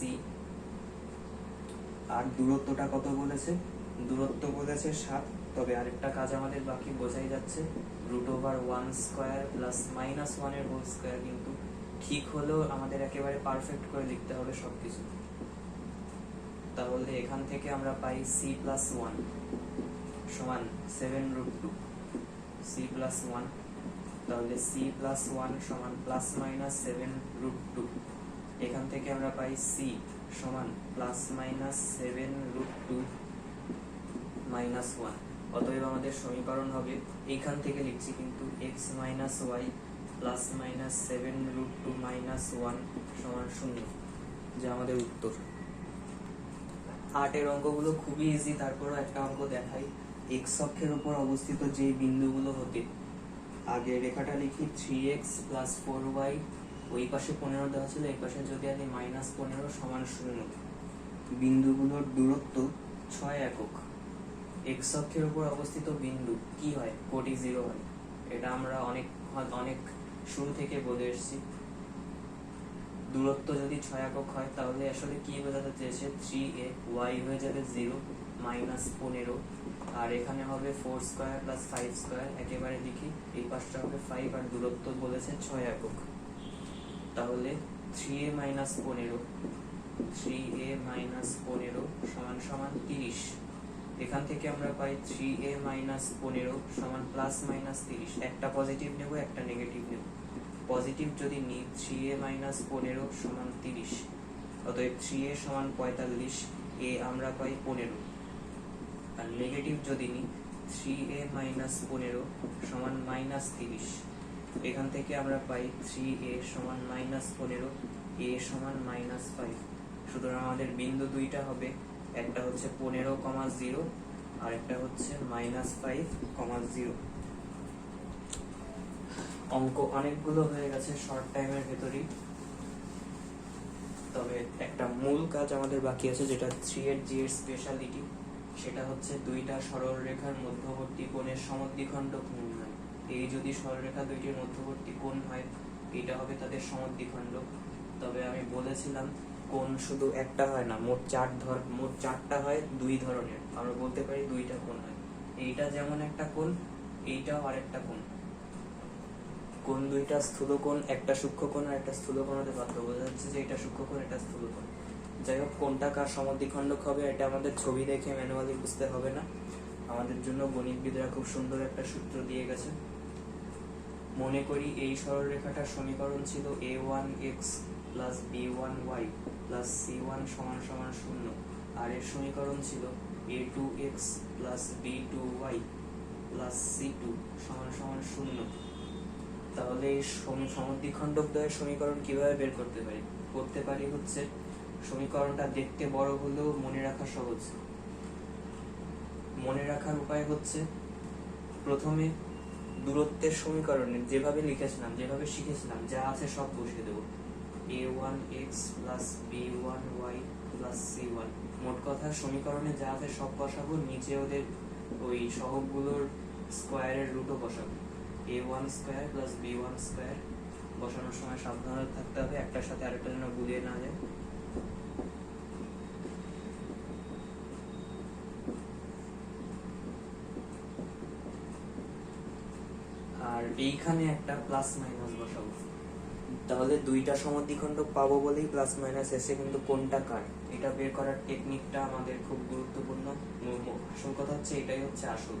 A: আর দূরত্বটা কত বলেছে? দূরত্ব বলেছে 7। তবে আরেকটা কাজ আমাদের বাকি, বোঝাই যাচ্ছে √1 স্কয়ার প্লাস মাইনাস 1 এর হোল স্কয়ার, কিন্তু ঠিক হলেও আমাদের একেবারে পারফেক্ট করে লিখতে হবে সবকিছু। তাহলে এখান থেকে আমরা পাই c প্লাস 1 সমান 7√2 c প্লাস 1। তাহলে c প্লাস 1 সমান প্লাস মাইনাস 7√2। এখান থেকে আমরা পাই c সমান প্লাস মাইনাস 7√2 মাইনাস 1। অতএব আমাদের সমীকরণ হবে, এইখান থেকে লিখছি কিন্তু, x minus y plus minus 7√2 minus 1 সমান 0, যা আমাদের উত্তর। 8 এর অঙ্কগুলো খুবই ইজি, তারপরও একটা অঙ্ক দেখাই। x অক্ষের উপর অবস্থিত যে বিন্দুগুলো হতে, আগে রেখাটা লিখি 3x প্লাস 4y, ওই পাশে 15 দেওয়া ছিল, এই পাশে যদি আনি মাইনাস 15 সমান 0। বিন্দুগুলোর দূরত্ব 6 একক। x অক্ষের উপর অবস্থিত বিন্দু কি হয়? কোটি 0 হয়। এটা আমরা অনেক শুরু থেকে বলে এসেছি। দূরত্ব যদি 6 একক হয় তাহলে আসলে কি বোঝাতে চেয়েছে? 3a, y হয়ে যাবে 0 মাইনাস 15, আর এখানে হবে 4 স্কয়ার প্লাস 5 স্কয়ার। একেবারে লিখি, এই পাশটা হবে 5 আর দূরত্ব বলেছে 6 একক। তাহলে 3a মাইনাস 15 সমান সমান 30। এখান থেকে আমরা পাই 3a মাইনাস 15 সমান প্লাস মাইনাস 30। একটা পজিটিভ নেব, একটা নেগেটিভ নেব। পজিটিভ যদি নিই 3a মাইনাস 15 সমান 30, অতএব 3a সমান 45, a আমরা পাই 15। আর নেগেটিভ যদি নিই 3a মাইনাস 15 সমান মাইনাস 30, এখান থেকে আমরা পাই 3a সমান মাইনাস 15, a সমান মাইনাস 5। সুতরাং আমাদের বিন্দু দুইটা হবে, একটা হচ্ছে 15,0 আর একটা হচ্ছে মাইনাস 5,0। অঙ্ক অনেকগুলো হয়ে গেছে শর্ট টাইমের ভেতরেই, তবে একটা মূল কাজ আমাদের বাকি আছে, যেটা 3G এর স্পেশালিটি। সেটা হচ্ছে দুইটা সরল রেখার মধ্যবর্তী কোণের সমদ্বিখণ্ডক নির্ণয়। এই যদি সরলরেখা দুইটির মধ্যবর্তী কোণ হয়, এটা হবে তাদের সমদ্বিখণ্ডক। তবে আমি বলেছিলাম কোণ শুধু একটা হয় না, মোট চারটা হয়, দুই ধরনের। আমরা বলতে পারি দুইটা কোণ হয়। এইটা যেমন একটা কোণ, এইটাও আরেকটা কোণ। কোণ দুইটা স্থূল কোণ, একটা সূক্ষ্ম কোণ আর একটা স্থূল কোণ হতে পারত, বোঝা যাচ্ছে যে এটা সূক্ষ্ম কোণ, এটা স্থূল কোণ। যাই হোক, কোনটা কার সমদ্বিখণ্ডক হবে এটা আমাদের ছবি দেখে ম্যানুয়ালি বুঝতে হবে না। আমাদের জন্য গণিতবিদরা খুব সুন্দর একটা সূত্র দিয়ে গেছে। মনে করি এই সরলরেখাটার সমীকরণ ছিল a1x plus b1y plus c1 সমান সমান 0, আর এর সমীকরণ ছিল a2x plus b2y plus c2 সমান সমান 0। তাহলে এই সমদ্বিখণ্ডক দ্বয়ের সমীকরণ কিভাবে বের করতে পারি হচ্ছে, সমীকরণটা দেখতে বড় হলেও মনে রাখা সহজ। মনে রাখার উপায় হচ্ছে, প্রথমে দূরত্বের সমীকরণে যেভাবে লিখেছিলাম, যেভাবে শিখেছিলাম, যা আছে সব বসিয়ে দেবো। a1x plus b1y plus c1। মোট কথা সমীকরণে যা আছে সব বসাবো, নিচে ওদের ওই সহগগুলোর স্কয়ারের রুটও বসাবো। a1 square plus b1 square বসানোর সময় সাবধান থাকতে হবে, একটার সাথে আরেকটা যেন গুলিয়ে না যায়। এইখানে একটা প্লাস মাইনাস বসাবো, তাহলে দুইটা সমদ্বিখণ্ডক পাবো বলেই প্লাস মাইনাস এসে, কিন্তু কোনটা কার এটা বের করার টেকনিকটা আমাদের খুব গুরুত্বপূর্ণ। আসল কথা হচ্ছে এটাই হচ্ছে আসল।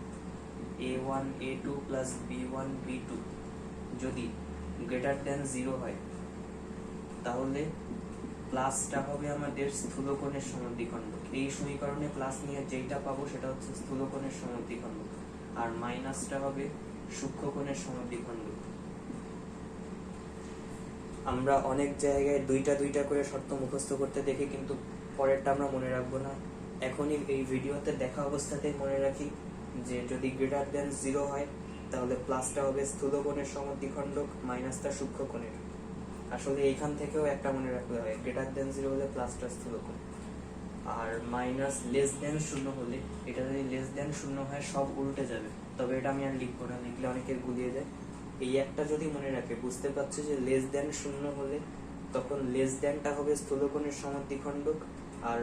A: a1 a2 plus b1 b2 যদি গ্রেটার দেন 0 হয়, তাহলে প্লাসটা হবে আমাদের স্থূলকোণের সমদ্বিখণ্ডক। এই সমীকরণে প্লাস নিয়ে যেটা পাবো সেটা হচ্ছে স্থূলকোণের সমদ্বিখণ্ডক, আর মাইনাসটা হবে সূক্ষ্মকোণের সমদ্বিখণ্ডক। আমরা অনেক জায়গায় দুইটা দুইটা করে শর্ত মুখস্থ করতে দেখি, কিন্তু পরেরটা আমরা মনে রাখবো না। এখনই এই ভিডিওতে দেখা অবস্থাতেই মনে রাখি যে যদি গ্রেটার দেন 0 হয়, তাহলে প্লাসটা হবে স্থূলকোণের সমদ্বিখণ্ডক, মাইনাসটা সূক্ষ্মকোণের। আসলে এইখান থেকেও একটা মনে রাখতে হয়, গ্রেটার দেন 0 হলে প্লাসটা স্থূলকোণ, আর মাইনাস লেস দেন 0 হলে, এটা যদি লেস দেন 0 হয় সব উল্টে যাবে। তবে এটা আমি আর লিখবো না, লিখলে অনেকের গুলিয়ে যায়। এই একটা যদি মনে রাখে, বুঝতে পারছে যে লেস দেন 0 হলে তখন লেস দেনটা হবে স্থূলকোণের সমদ্বিখণ্ডক, আর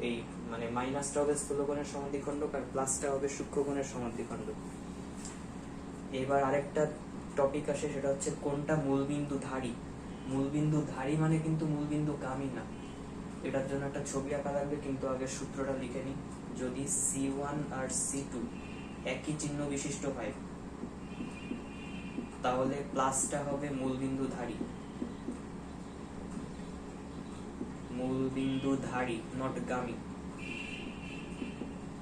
A: এই মানে মাইনাসটা হবে স্থূলকোণের সমদ্বিখণ্ডক, আর প্লাসটা হবে সূক্ষ্মকোণের সমদ্বিখণ্ডক। এবার আরেকটা টপিক আসে, সেটা হচ্ছে কোনটা মূলবিন্দু ধারী। মূলবিন্দু ধারী মানে কিন্তু মূলবিন্দু গামী না। এটার জন্য একটা ছবি আঁকা লাগবে, কিন্তু আগে সূত্রটা লিখে নিই। যদি C1 আর C2 একই চিহ্ন বিশিষ্ট হয়, তাহলে প্লাসটা হবে মূলবিন্দু ধারী। মূলবিন্দু ধারী, নট গামী।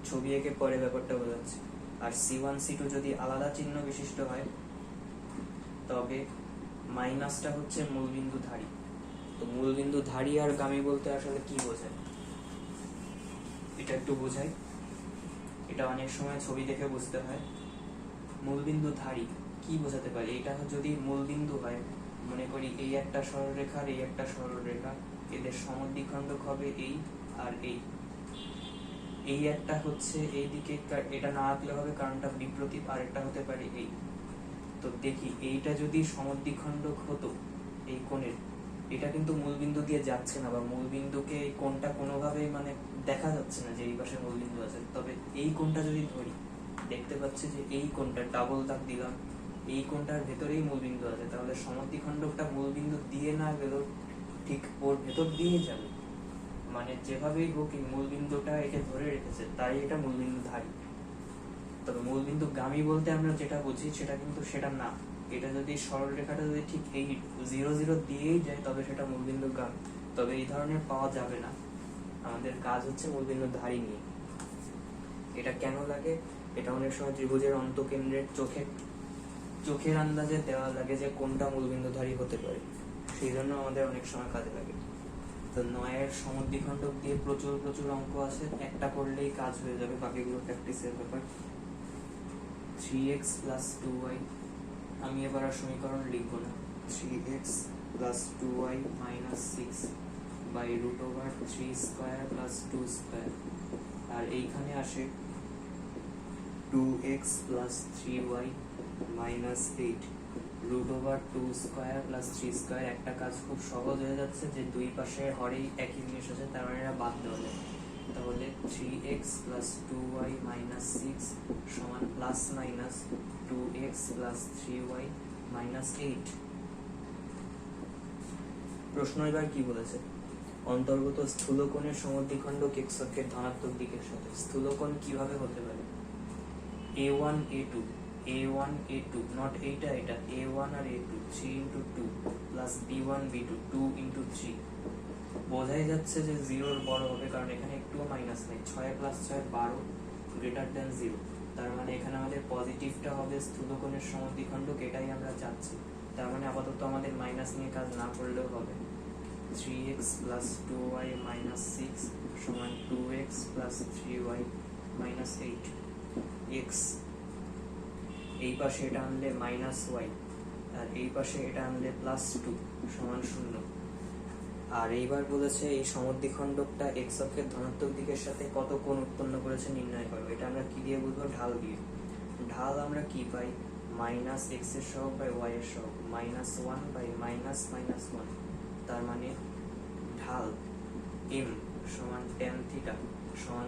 A: ছবি এঁকে পরে ব্যাপারটা বোঝাচ্ছে। আর C1 C2 যদি আলাদা চিহ্ন বিশিষ্ট হয়, তবে মাইনাসটা হচ্ছে মূলবিন্দু ধারী। তো মূলবিন্দু ধারী আর গামী বলতে আসলে কি বোঝায়, এটা একটু বোঝাই। এটা অনেক সময় ছবি দেখে বুঝতে হয়। মূলবিন্দু ধারী কি বোঝাতে পারি, এটা যদি মূলবিন্দু হয়, মনে করি এই একটা সরলরেখা আর এই একটা সরলরেখা, এদের সমদ্বিখণ্ডক হবে এই আর এই। এই একটা হচ্ছে এই দিকে, এটা না আঁকলে হবে কারণটা বিপ্রতীপ, আর একটা হতে পারে এই। তো দেখি এইটা যদি সমদ্বিখণ্ডক হতো এই কোণের, এটা কিন্তু মূলবিন্দু দিয়ে যাচ্ছে না, বা মূলবিন্দুকে এই কোণটা কোনোভাবেই মানে দেখা যাচ্ছে না যে এই পাশে মূলবিন্দু আছে। তবে এই কোণটা যদি ধরি, দেখতে পাচ্ছি যে এই কোণটা ডাবল দাগ দিলাম, এই কোণটার ভেতরেই মূলবিন্দু আছে, তাহলে সমদ্বিখণ্ডকটা মূলবিন্দু দিয়ে না গেলেও ঠিক ওর ভেতর দিয়ে যাবে। মানে যেভাবেই হোক এই মূলবিন্দুটা একে ধরে রেখেছে, তাই এটা মূলবিন্দু ধারী। তবে মূলবিন্দু গামী বলতে আমরা যেটা বুঝি সেটা কিন্তু সেটা না। এটা যদি সরলরেখাটা যদি ঠিক এই 0 0 দিয়েই যায়, তবে সেটা মূলবিন্দু গামী। তবে এই ধরনের পাওয়া যাবে না। আমাদের কাজ হচ্ছে মূলবিন্দু ধারী নিয়ে। এটা কেন লাগে, এটা অনেক সময় ত্রিভুজের অন্তকেন্দ্রের চোখের আন্দাজে দেওয়া লাগে যে কোনটা মূলবিন্দু ধারী হতে পারে, সেই জন্য আমাদের অনেক সময় কাজে লাগে। তো 9 এর সমদ্বিখণ্ডক দিয়ে প্রচুর প্রচুর অঙ্ক আছে, একটা করলেই কাজ হয়ে যাবে, বাকিগুলো প্র্যাকটিসের ব্যাপার। 3x plus 2y, আমি এবার আর সমীকরণ লিখবো না। 3x plus 2y minus 6 by root over 3 square plus 2 square, আর এইখানে আসে 2x plus 3y minus 8 root over 2 square plus 3 square। একটা কাজ খুব সহজ হয়ে যাচ্ছে যে দুই পাশে হরেই একই জিনিস আছে, তার মানে এটা বাদ দেওয়া যায়। তাহলে 3x plus 2y minus 6 সমান plus minus 2x plus 3y minus 8। প্রশ্ন এবার কি বলেছে, অন্তর্গত স্থূলকোণের সমদ্বিখণ্ডক x অক্ষের ধনাত্মক দিকের সাথে। স্থূলকোণ কিভাবে হতে পারে, a1 a2 a1 a2, not এইটা, এটা a1 আর a2, 3 into 2 plus b1 b2, 2 into 3। বোঝাই যাচ্ছে যে 0 বড় হবে, কারণ এখানে একটুও মাইনাস নেই। 6 plus 6 12 গ্রেটার দেন 0, তার মানে এখানে আমাদের পজিটিভটা হবে স্থূলকোণের সমদ্বিখণ্ডক, এটাই আমরা চাচ্ছি। তার মানে আপাতত আমাদের মাইনাস নিয়ে কাজ না করলেও হবে। 3x plus 2y minus 6 সমান 2x plus 3y minus 8। x এই পাশে এটা আনলে মাইনাস y, আর এই পাশে এটা আনলে প্লাস 2 সমান 0। আর এইবার বলেছে এই সমদ্বিখণ্ডকটা x অক্ষের ধনাত্মক দিকের সাথে কত কোণ উৎপন্ন করেছে নির্ণয় করো। এটা আমরা কি দিয়ে বুঝবো, ঢাল দিয়ে। ঢাল আমরা কি পাই, মাইনাস x এর সহগ বাই y এর সহগ, -1 বাই মাইনাস -1। তার মানে ঢাল m সমান tan θ সমান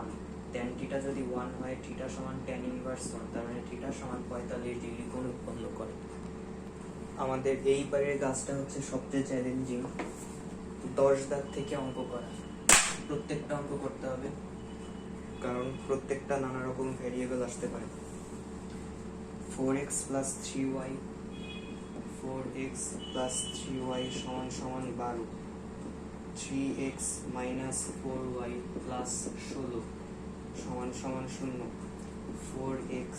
A: 1 tan থিটা যদি 1 হয়, থিটা সমান tan ইনভার্স 1, তার মানে থিটা সমান 45 ডিগ্রি কোণ উৎপন্ন করে। আমাদের এই পারের গাছটা হচ্ছে সবচেয়ে চ্যালেঞ্জিং, 10 দাগ থেকে অঙ্ক করা। প্রত্যেকটা অঙ্ক করতে হবে, কারণ প্রত্যেকটা নানা রকম ভেরিয়েবল আসতে পারে। 4x plus 3y 4x plus 3y সমান সমান 12, 3x minus 4y plus 16 সমান সমান 0, 4x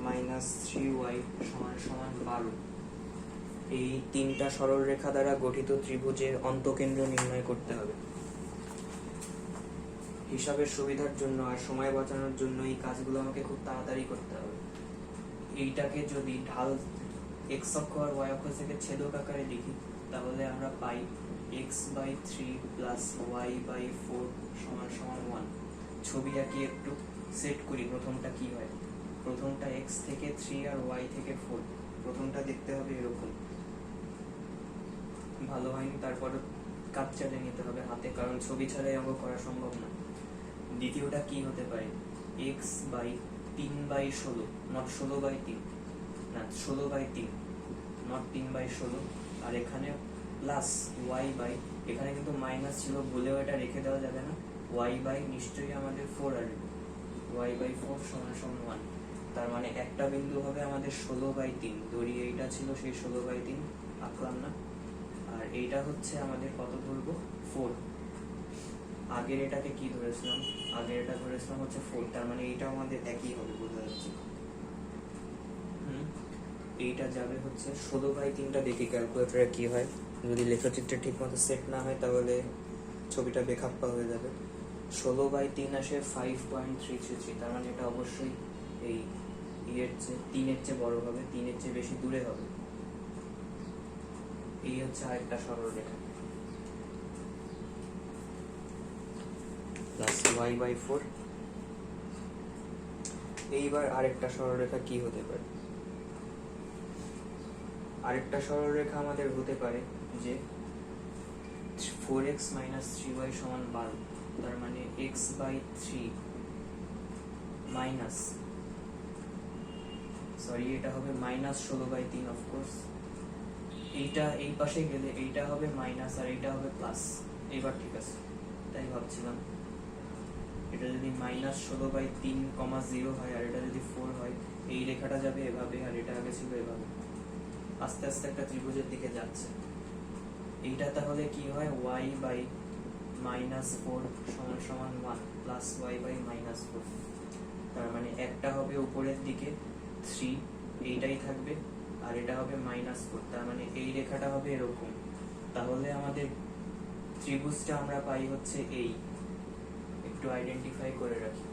A: minus 3y সমান সমান 12। এই তিনটা সরলরেখা দ্বারা গঠিত ত্রিভুজের অন্তকেন্দ্র নির্ণয় করতে হবে। হিসাবের সুবিধার জন্য আর সময় বাঁচানোর জন্য এই কাজগুলো আমাকে খুব তাড়াতাড়ি করতে হবে। এইটাকে যদি ঢাল x অক্ষ আর y অক্ষ থেকে ছেদক আকারে লিখি, তাহলে আমরা পাই x/3 plus y/4 সমান সমান 1। ছবি আঁকি একটু সেট করি। প্রথমটা কি হয়, প্রথমটা x থেকে 3 আর y থেকে 4, প্রথমটা দেখতে হবে এরকম। ভালো হয়নি, তারপর কাজ চালিয়ে নিতে হবে হাতে, কারণ ছবি ছাড়াই অঙ্ক করা সম্ভব না। দ্বিতীয়টা কি হতে পারে, x/3/16, নট 16/3, না 16/3, নট 3/16। আর এখানে প্লাস y/, এখানে কিন্তু মাইনাস ছিল, ভুলেও এটা রেখে দেওয়া যাবে না। y/ নিশ্চয়ই আমাদের 4 আসবে, y/4 সমান সমান 1। তার মানে একটা বিন্দু হবে আমাদের 16/3, ধরি এইটা ছিল সেই 16/3, আঁকলাম না। আর এইটা হচ্ছে আমাদের কত ধরবো, 4। আগের এটাকে কি ধরেছিলাম, আগের এটা ধরেছিলাম হচ্ছে 4, তার মানে এইটা আমাদের একই হবে, বোঝা যাচ্ছে। এইটা যাবে হচ্ছে 16/3টা দেখি ক্যালকুলেটরে কি হয়। যদি লেখচিত্রে ঠিক মতো সেট না হয় তাহলে ছবিটা বেখাপ্পা হয়ে যাবে। 16/3 আসে 5.333, তার মানে এটা অবশ্যই এই এর চেয়ে 3-এর চেয়ে বড় হবে, 3-এর চেয়ে বেশি দূরে হবে। এই হচ্ছে আরেকটা সরলরেখা, প্লাস y/4। এইবার আরেকটা সরলরেখা কি হতে পারে, আরেকটা সরলরেখা আমাদের হতে পারে যে 4x minus 3y সমান 12, তার মানে x/3 মাইনাস, সরি এটা হবে মাইনাস 16/3 অফকোর্স। এইটা এই পাশে গেলে এইটা হবে মাইনাস আর এইটা হবে প্লাস। এইবার ঠিক আছে, তাই ভাবছিলাম। এটা যদি মাইনাস 16/3, 0 হয় আর এটা যদি 4 হয়, এই রেখাটা যাবে এভাবে আর এটা আগে ছিল এভাবে, আস্তে আস্তে একটা ত্রিভুজের দিকে যাচ্ছে। এইটা তাহলে কি হয়, y/-4 সমান সমান 1 প্লাস y/-4। তার মানে একটা হবে উপরের দিকে 3, এইটাই থাকবে, আর এটা হবে -4, তার মানে এই রেখাটা হবে এরকম। তাহলে আমাদের ত্রিভুজটা আমরা পাই হচ্ছে এই, একটু আইডেন্টিফাই করে রাখি।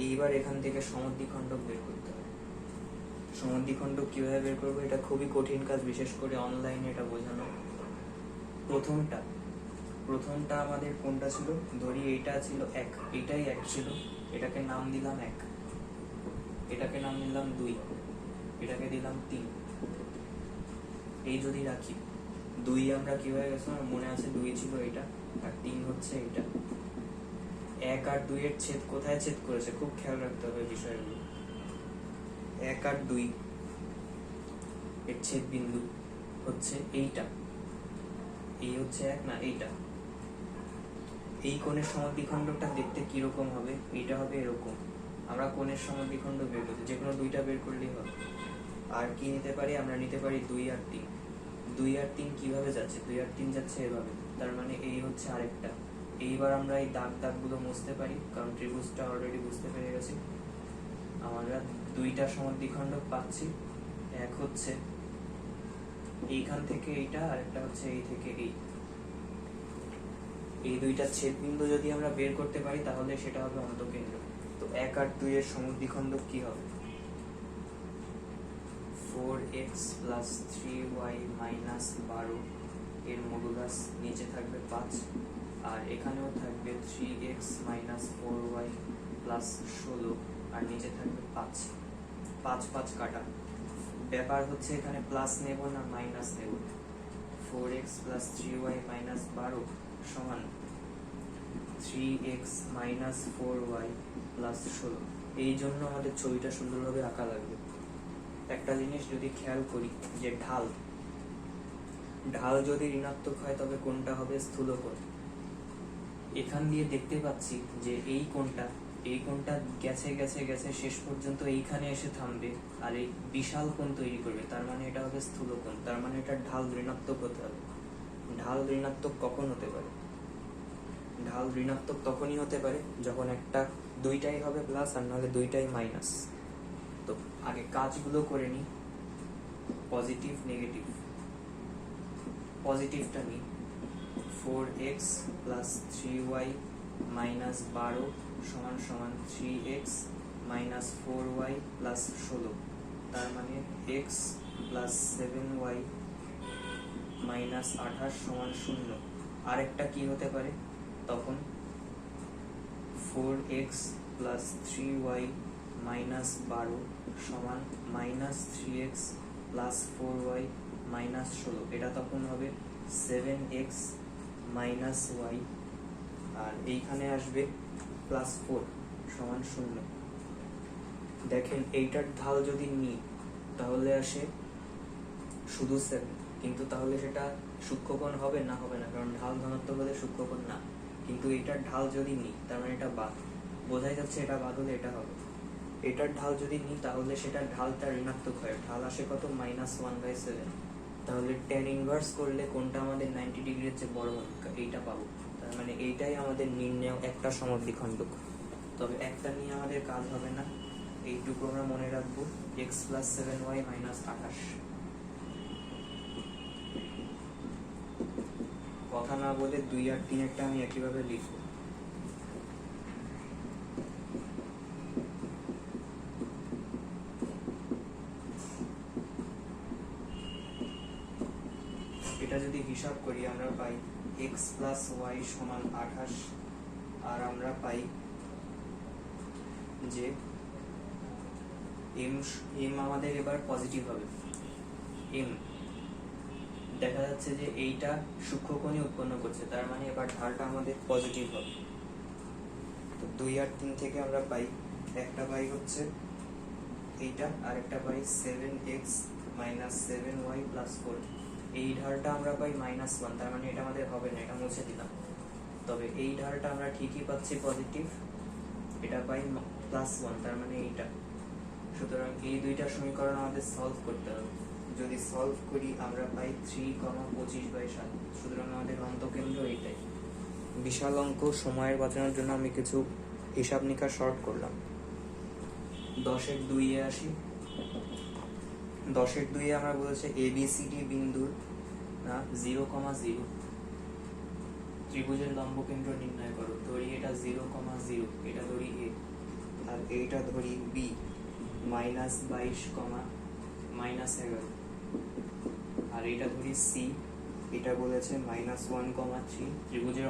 A: এইবার এখান থেকে সমদ্বিখণ্ডক বের করতে হবে। সমদ্বিখণ্ডক কিভাবে বের করবো, এটা খুবই কঠিন কাজ, বিশেষ করে অনলাইনে এটা বোঝানো। প্রথমটা আমাদের কোনটা ছিল, ধরি এইটা ছিল 1, এইটাই 1 ছিল, এটাকে নাম দিলাম 1, এটাকে নাম দিলাম 2, এটাকে দিলাম 3। এই যদি রাখি 2 আমরা কিভাবে গেছিলাম মনে আছে, 2 ছিল এটা, আর 3 হচ্ছে এটা। 1 আর 2 এর ছেদ কোথায় ছেদ করেছে, খুব খেয়াল রাখতে হবে বিষয়গুলো। 1 আর 2 এর ছেদ বিন্দু হচ্ছে এইটা, এই হচ্ছে 1 না, এইটা। এই কোণের সমদ্বিখণ্ডকটা দেখতে কিরকম হবে, এইটা হবে এরকম। আমরা কোণের সমদ্বিখণ্ডক বের করতে যে কোনো দুইটা বের করলেই হবে। আর কি নিতে পারি, আমরা নিতে পারি 2 আর 3। 2 আর 3 কিভাবে যাচ্ছে, 2 আর 3 যাচ্ছে এভাবে, তার মানে এই হচ্ছে আরেকটা। এইবার আমরা এই দাগগুলো মুছতে পারি, কারণ ত্রিভুজটা অলরেডি বুঝতে পেরে গেছি। আমরা দুইটা সমদ্বিখণ্ডক পাচ্ছি, এক হচ্ছে এইখান থেকে এইটা, আর একটা হচ্ছে এই থেকে এই। এই দুইটা ছেদবিন্দু যদি আমরা বের করতে পারি তাহলে সেটা হবে অন্তকেন্দ্র। তো 1 আর 2 এর সমদ্বিখণ্ডক কি হবে, 4x plus 3y minus 12 এর মডুলাস নিচে থাকবে 5, আর এখানেও থাকবে 3x minus 4y plus 16 আর নিচে থাকবে 5। 5 5 কাটা। ব্যাপার হচ্ছে এখানে প্লাস নেব না মাইনাস নেব। 4x plus 3y minus 12 সমান 3x মাইনাস 4y প্লাস 16। এই জন্য আমাদের ছবিটা সুন্দরভাবে আঁকা লাগবে। একটা জিনিস যদি খেয়াল করি যে ঢাল যদি ঋণাত্মক হয় তবে কোনটা হবে স্থূলকোণ। এখান দিয়ে দেখতে পাচ্ছি যে এই কোণটা গেছে গেছে গেছে শেষ পর্যন্ত এইখানে এসে থামবে আর এই বিশাল কোণ তৈরি করবে, তার মানে এটা হবে স্থূলকোণ। তার মানে এটা ঢাল ঋণাত্মক হতে হবে। ঢাল ঋণাত্মক কখন হতে পারে? ঢাল ঋণাত্মক তখনই হতে পারে যখন একটা দুইটাই হবে প্লাস আর নাহলে দুইটাই মাইনাস। তো আগে কাজগুলো করে নিই। পজিটিভ নেগেটিভ, পজিটিভটা নিই 4x প্লাস 3y মাইনাস 12 সমান সমান 3x মাইনাস 4y প্লাস 16। তার মানে x প্লাস 7y মাইনাস 28 সমান 0। আরেকটা কি হতে পারে তখন? 4x প্লাস 3y মাইনাস 12 সমান minus 3x plus 4y minus 16। এটা তখন হবে 7x মাইনাস y আর এইখানে আসবে প্লাস 4 সমান 0। দেখেন এইটার ঢাল যদি নিই তাহলে আসে শুধু 7, কিন্তু তাহলে সেটা সূক্ষ্মকোণ হবে না? হবে না, কারণ ঢাল ধনাত্মক হলে সূক্ষ্মকোণ না। কিন্তু এটার ঢাল যদি নিই তার মানে এটা বাদ, বোঝাই যাচ্ছে এটা বাদ হলে এটা হবে। এটার ঢাল যদি নিই তাহলে সেটার ঢালটা ঋণাত্মক হয়, ঢাল আসে কত? -1/7। তাহলে tan ইনভার্স করলে কোনটা আমাদের 90 ডিগ্রির চেয়ে বড় হবে? এইটা পাবো। তার মানে এইটাই আমাদের নির্ণয় একটা সমদ্বিখণ্ডক। তবে একটা নিয়ে আমাদের কাজ হবে না, এইটুকু আমরা মনে রাখবো, x প্লাস 7y মাইনাস 28। কথা না বলে 2 আর 3 একটা আমি একইভাবে লিখবো। এটা যদি হিসাব করি আমরা পাই x প্লাস y সমান 28 আর আমরা পাই যে m আমাদের এবার পজিটিভ হবে। m দেখা যাচ্ছে যে এইটা সূক্ষ্মকোণই উৎপন্ন করছে, তার মানে এবার ঢালটা আমাদের পজিটিভ হবে। তো 2 আর 3 থেকে আমরা পাই, একটা পাই হচ্ছে এইটা আর একটা পাই 7x মাইনাস 7y প্লাস 4। এই ঢালটা আমরা পাই -1, তার মানে এটা আমাদের হবে না, এটা মুছে দিলাম। তবে এই ঢালটা আমরা ঠিকই পাচ্ছি পজিটিভ, এটা পাই +1, তার মানে এইটা। সুতরাং এই দুইটা সমীকরণ আমাদের সলভ করতে হবে। যদি সলভ করি আমরা পাই 3,25/7। সুতরাং আমাদের অন্তকেন্দ্র এইটাই। বিশাল অঙ্ক সময়ের বাঁচানোর জন্য আমি কিছু হিসাব নিকাশ শর্ট করলাম। 10-এর 2-এ আসি। 10-এর 2-এ আমরা বলেছি ABCD বিন্দুর 0,0 ত্রিভুজের লম্বকেন্দ্র নির্ণয় করো। ধরি এটা 0,0, এটা ধরি A আর এইটা ধরি B -22, আর এটা ধরি C, এটা বলেছে -1,3। ত্রিভুজের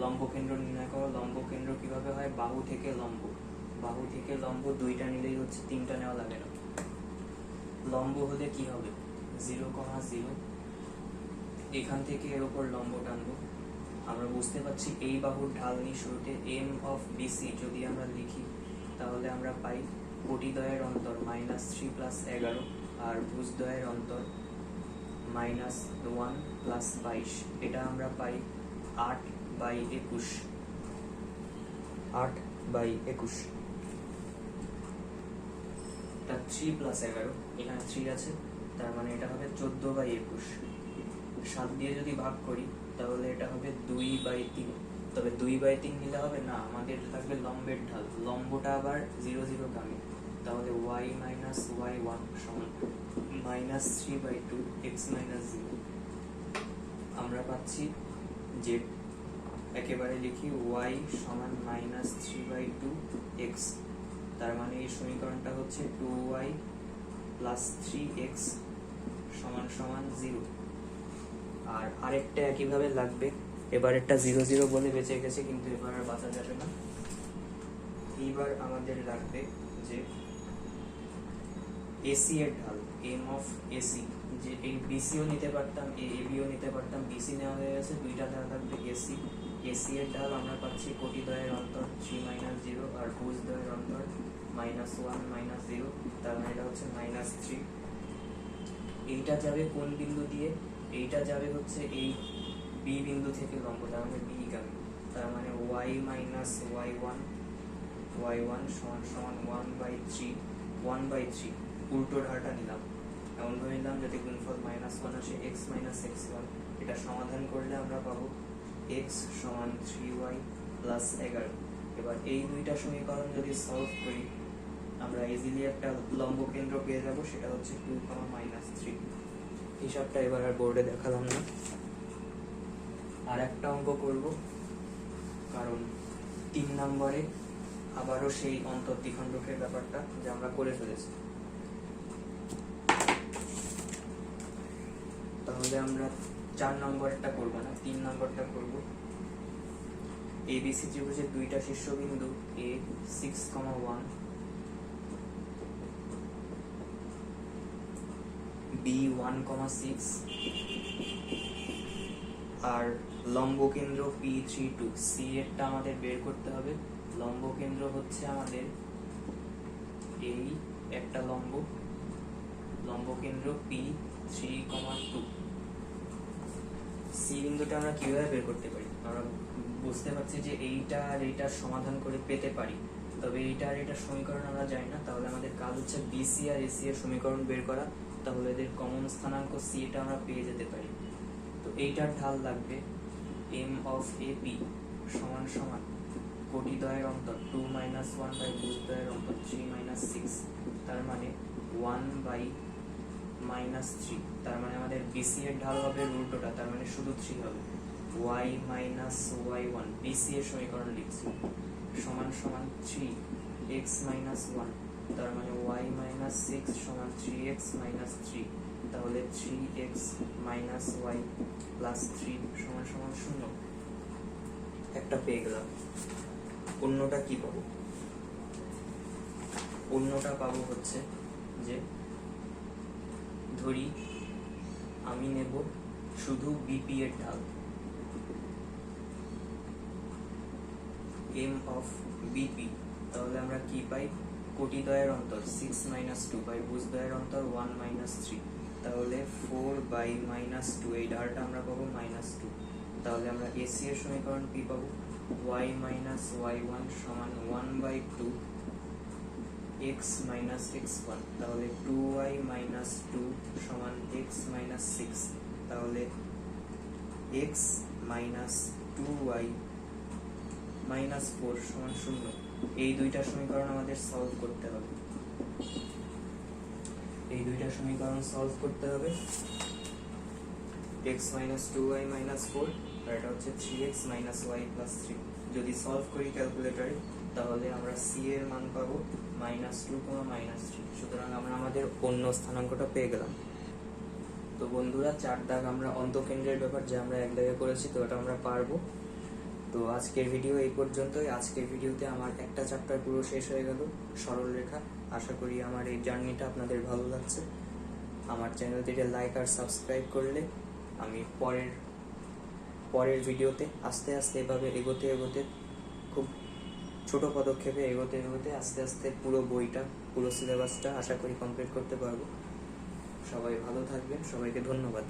A: লম্বকেন্দ্র নির্ণয় করো। লম্বকেন্দ্র কিভাবে হয়? বাহু থেকে লম্ব দুইটা নিলেই হচ্ছে, তিনটা নেওয়া লাগে না। লম্ব হলে কি হবে? 0,0, এখান থেকে এর উপর লম্ব টানবো। আমরা বুঝতে পারছি এই বাহুর ঢাল নিয়ে শুরুতে m of BC যদি আমরা লিখি তাহলে আমরা পাই কোটিদ্বয়ের অন্তর -3 + 11 আর ভুজদ্বয়ের অন্তর -1 + 22। এটা আমরা পাই 8/21। 8/21 এটা 3 + 11, এখানে 3 আছে, তার মানে এটা হবে 14/21। 7 দিয়ে যদি ভাগ করি তাহলে এটা হবে 2/3। তবে 2/3 নিলে হবে না, আমাদের থাকবে লম্বের ঢাল। লম্বটা আবার 0 0 গামী, তাহলে y - y1 সমান -3/2 x - 0। আমরা পাচ্ছি যে একেবারে লিখি y সমান -3/2 x। তার মানে এই সমীকরণটা হচ্ছে 2y + 3x সমান 0। আর আরেকটা একইভাবে লাগবে, এবার একটা 0 0 বলে বেঁচে গেছে, কিন্তু এবার আর বাঁচা যাবে না। এইবার আমাদের লাগবে যে এসি এর ঢাল এম অফ এসি, যে এই বিসিও নিতে পারতাম, এবিও নিতে পারতাম, বিসি নেওয়া হয়ে গেছে, দুইটা ঢাল থাকবে এসি। এসি এর ঢাল আমরা পাচ্ছি কোটি দ্বয়ের অন্তর 3 - 0 আর ভুজ দ্বয়ের অন্তর -1 - 0, তার মানে এটা হচ্ছে -3। এইটা যাবে কোন বিন্দু দিয়ে? এইটা যাবে হচ্ছে এই বি বিন্দু থেকে লম্ব, তার মানে বি গামী, তার মানে y - y1 সমান 1/3 উল্টো ঢালটা নিলাম, এমন ভাবে নিলাম যাতে গুণফল -1 আসে, x - x1। এটা সমাধান করলে আমরা পাবো x সমান 3y প্লাস 11। এবার এই দুইটা সমীকরণ যদি সলভ করি আমরা ইজিলি একটা লম্ব কেন্দ্র পেয়ে যাব, সেটা হচ্ছে 2, -3। হিসাবটা এবার আর বোর্ডে দেখালাম না, আর একটা অঙ্ক করব, কারণ 3 নম্বরে আবারও সেই অন্তর্দ্বিখণ্ডকের ব্যাপারটা যে আমরা করে ফেলেছি। তাহলে আমরা 4 নম্বরটা করব না, 3 নম্বরটা করব। এবিসি ত্রিভুজের দুইটা শীর্ষবিন্দু এ 6,1, বি 1,6 আর লম্ব কেন্দ্র P32। সি এরটা আমাদের বের করতে হবে। লম্ব কেন্দ্র হচ্ছে আমাদের এই একটা লম্ব কেন্দ্র P3,2। সি বিন্দুটা আমরা কিভাবে বের করতে পারি? আমরা বুঝতে পারছি যে এইটা আর এইটার সমাধান করে পেতে পারি, তবে এইটা আর এটার সমীকরণ আমরা জানি না। তাহলে আমাদের কাজ হচ্ছে বিসি আর এসি এর সমীকরণ বের করা, তাহলে এদের কমন স্থানাঙ্ক সি এটা আমরা পেয়ে যেতে পারি। তো এইটার ঢাল লাগবে এম অফ এপি সমান কোটি দ্বয়ের অন্তর 2 - 1 বাই ভুজ দ্বয়ের অন্তর 3 - 6, তার মানে 1/-3। তার মানে আমাদের বিসি এর ঢাল হবে উল্টোটা, তার মানে শুধু 3 হবে, y - y1 বিসি এর সমীকরণ লিখছি সমান 3x - 1, তার মানে y - 6 সমান 3x - 3। তাহলে 3x - y প্লাস 3 সমান 0। একটা পেয়ে গেলাম। অন্যটা কি পাবো? অন্যটা পাবো হচ্ছে যে ধরি আমি নেব শুধু বিপি এর ঢাল এম অফ বিপি, তাহলে আমরা কি পাই? কোটি দ্বয়ের অন্তর 6 - 2 বাই ভুজ দ্বয়ের অন্তর 1 - 3, তাহলে 4/-2, এই ঢালটা আমরা পাবো -2। তাহলে আমরা এসি এর সমীকরণ কি পাবো? y - y1 সমান 1/2 x - x1, তাহলে 2y - 2 সমান x - 6, তাহলে x - 2y - 4 সমান 0। এই দুইটা সমীকরণ আমাদের সলভ করতে হবে। x - 2y - 4 আর এটা হচ্ছে 3x - y + 3। যদি সলভ করি ক্যালকুলেটরে তাহলে আমরা c এর মান পাবো -2, -3। সুতরাং আমরা আমাদের অন্য স্থানাঙ্কটা পেয়ে গেলাম। তো বন্ধুরা 4 দাগ আমরা অন্তকেন্দ্রের ব্যাপার যে আমরা এক দাগে করেছি, তো এটা আমরা পারবো। তো আজকের ভিডিও এই পর্যন্তই। আজকের ভিডিওতে আমার একটা চ্যাপ্টার পুরো শেষ হয়ে গেল, সরল রেখা। আশা করি আমার এই জার্নিটা আপনাদের ভালো লাগছে। আমার চ্যানেলটিকে লাইক আর সাবস্ক্রাইব করলে আমি পরের ভিডিওতে আস্তে আস্তে এভাবে এগোতে খুব ছোট পদক্ষেপে এগোতে আস্তে আস্তে পুরো বইটা, পুরো সিলেবাসটা আশা করি কমপ্লিট করতে পারবো। সবাই ভালো থাকবেন, সবাইকে ধন্যবাদ।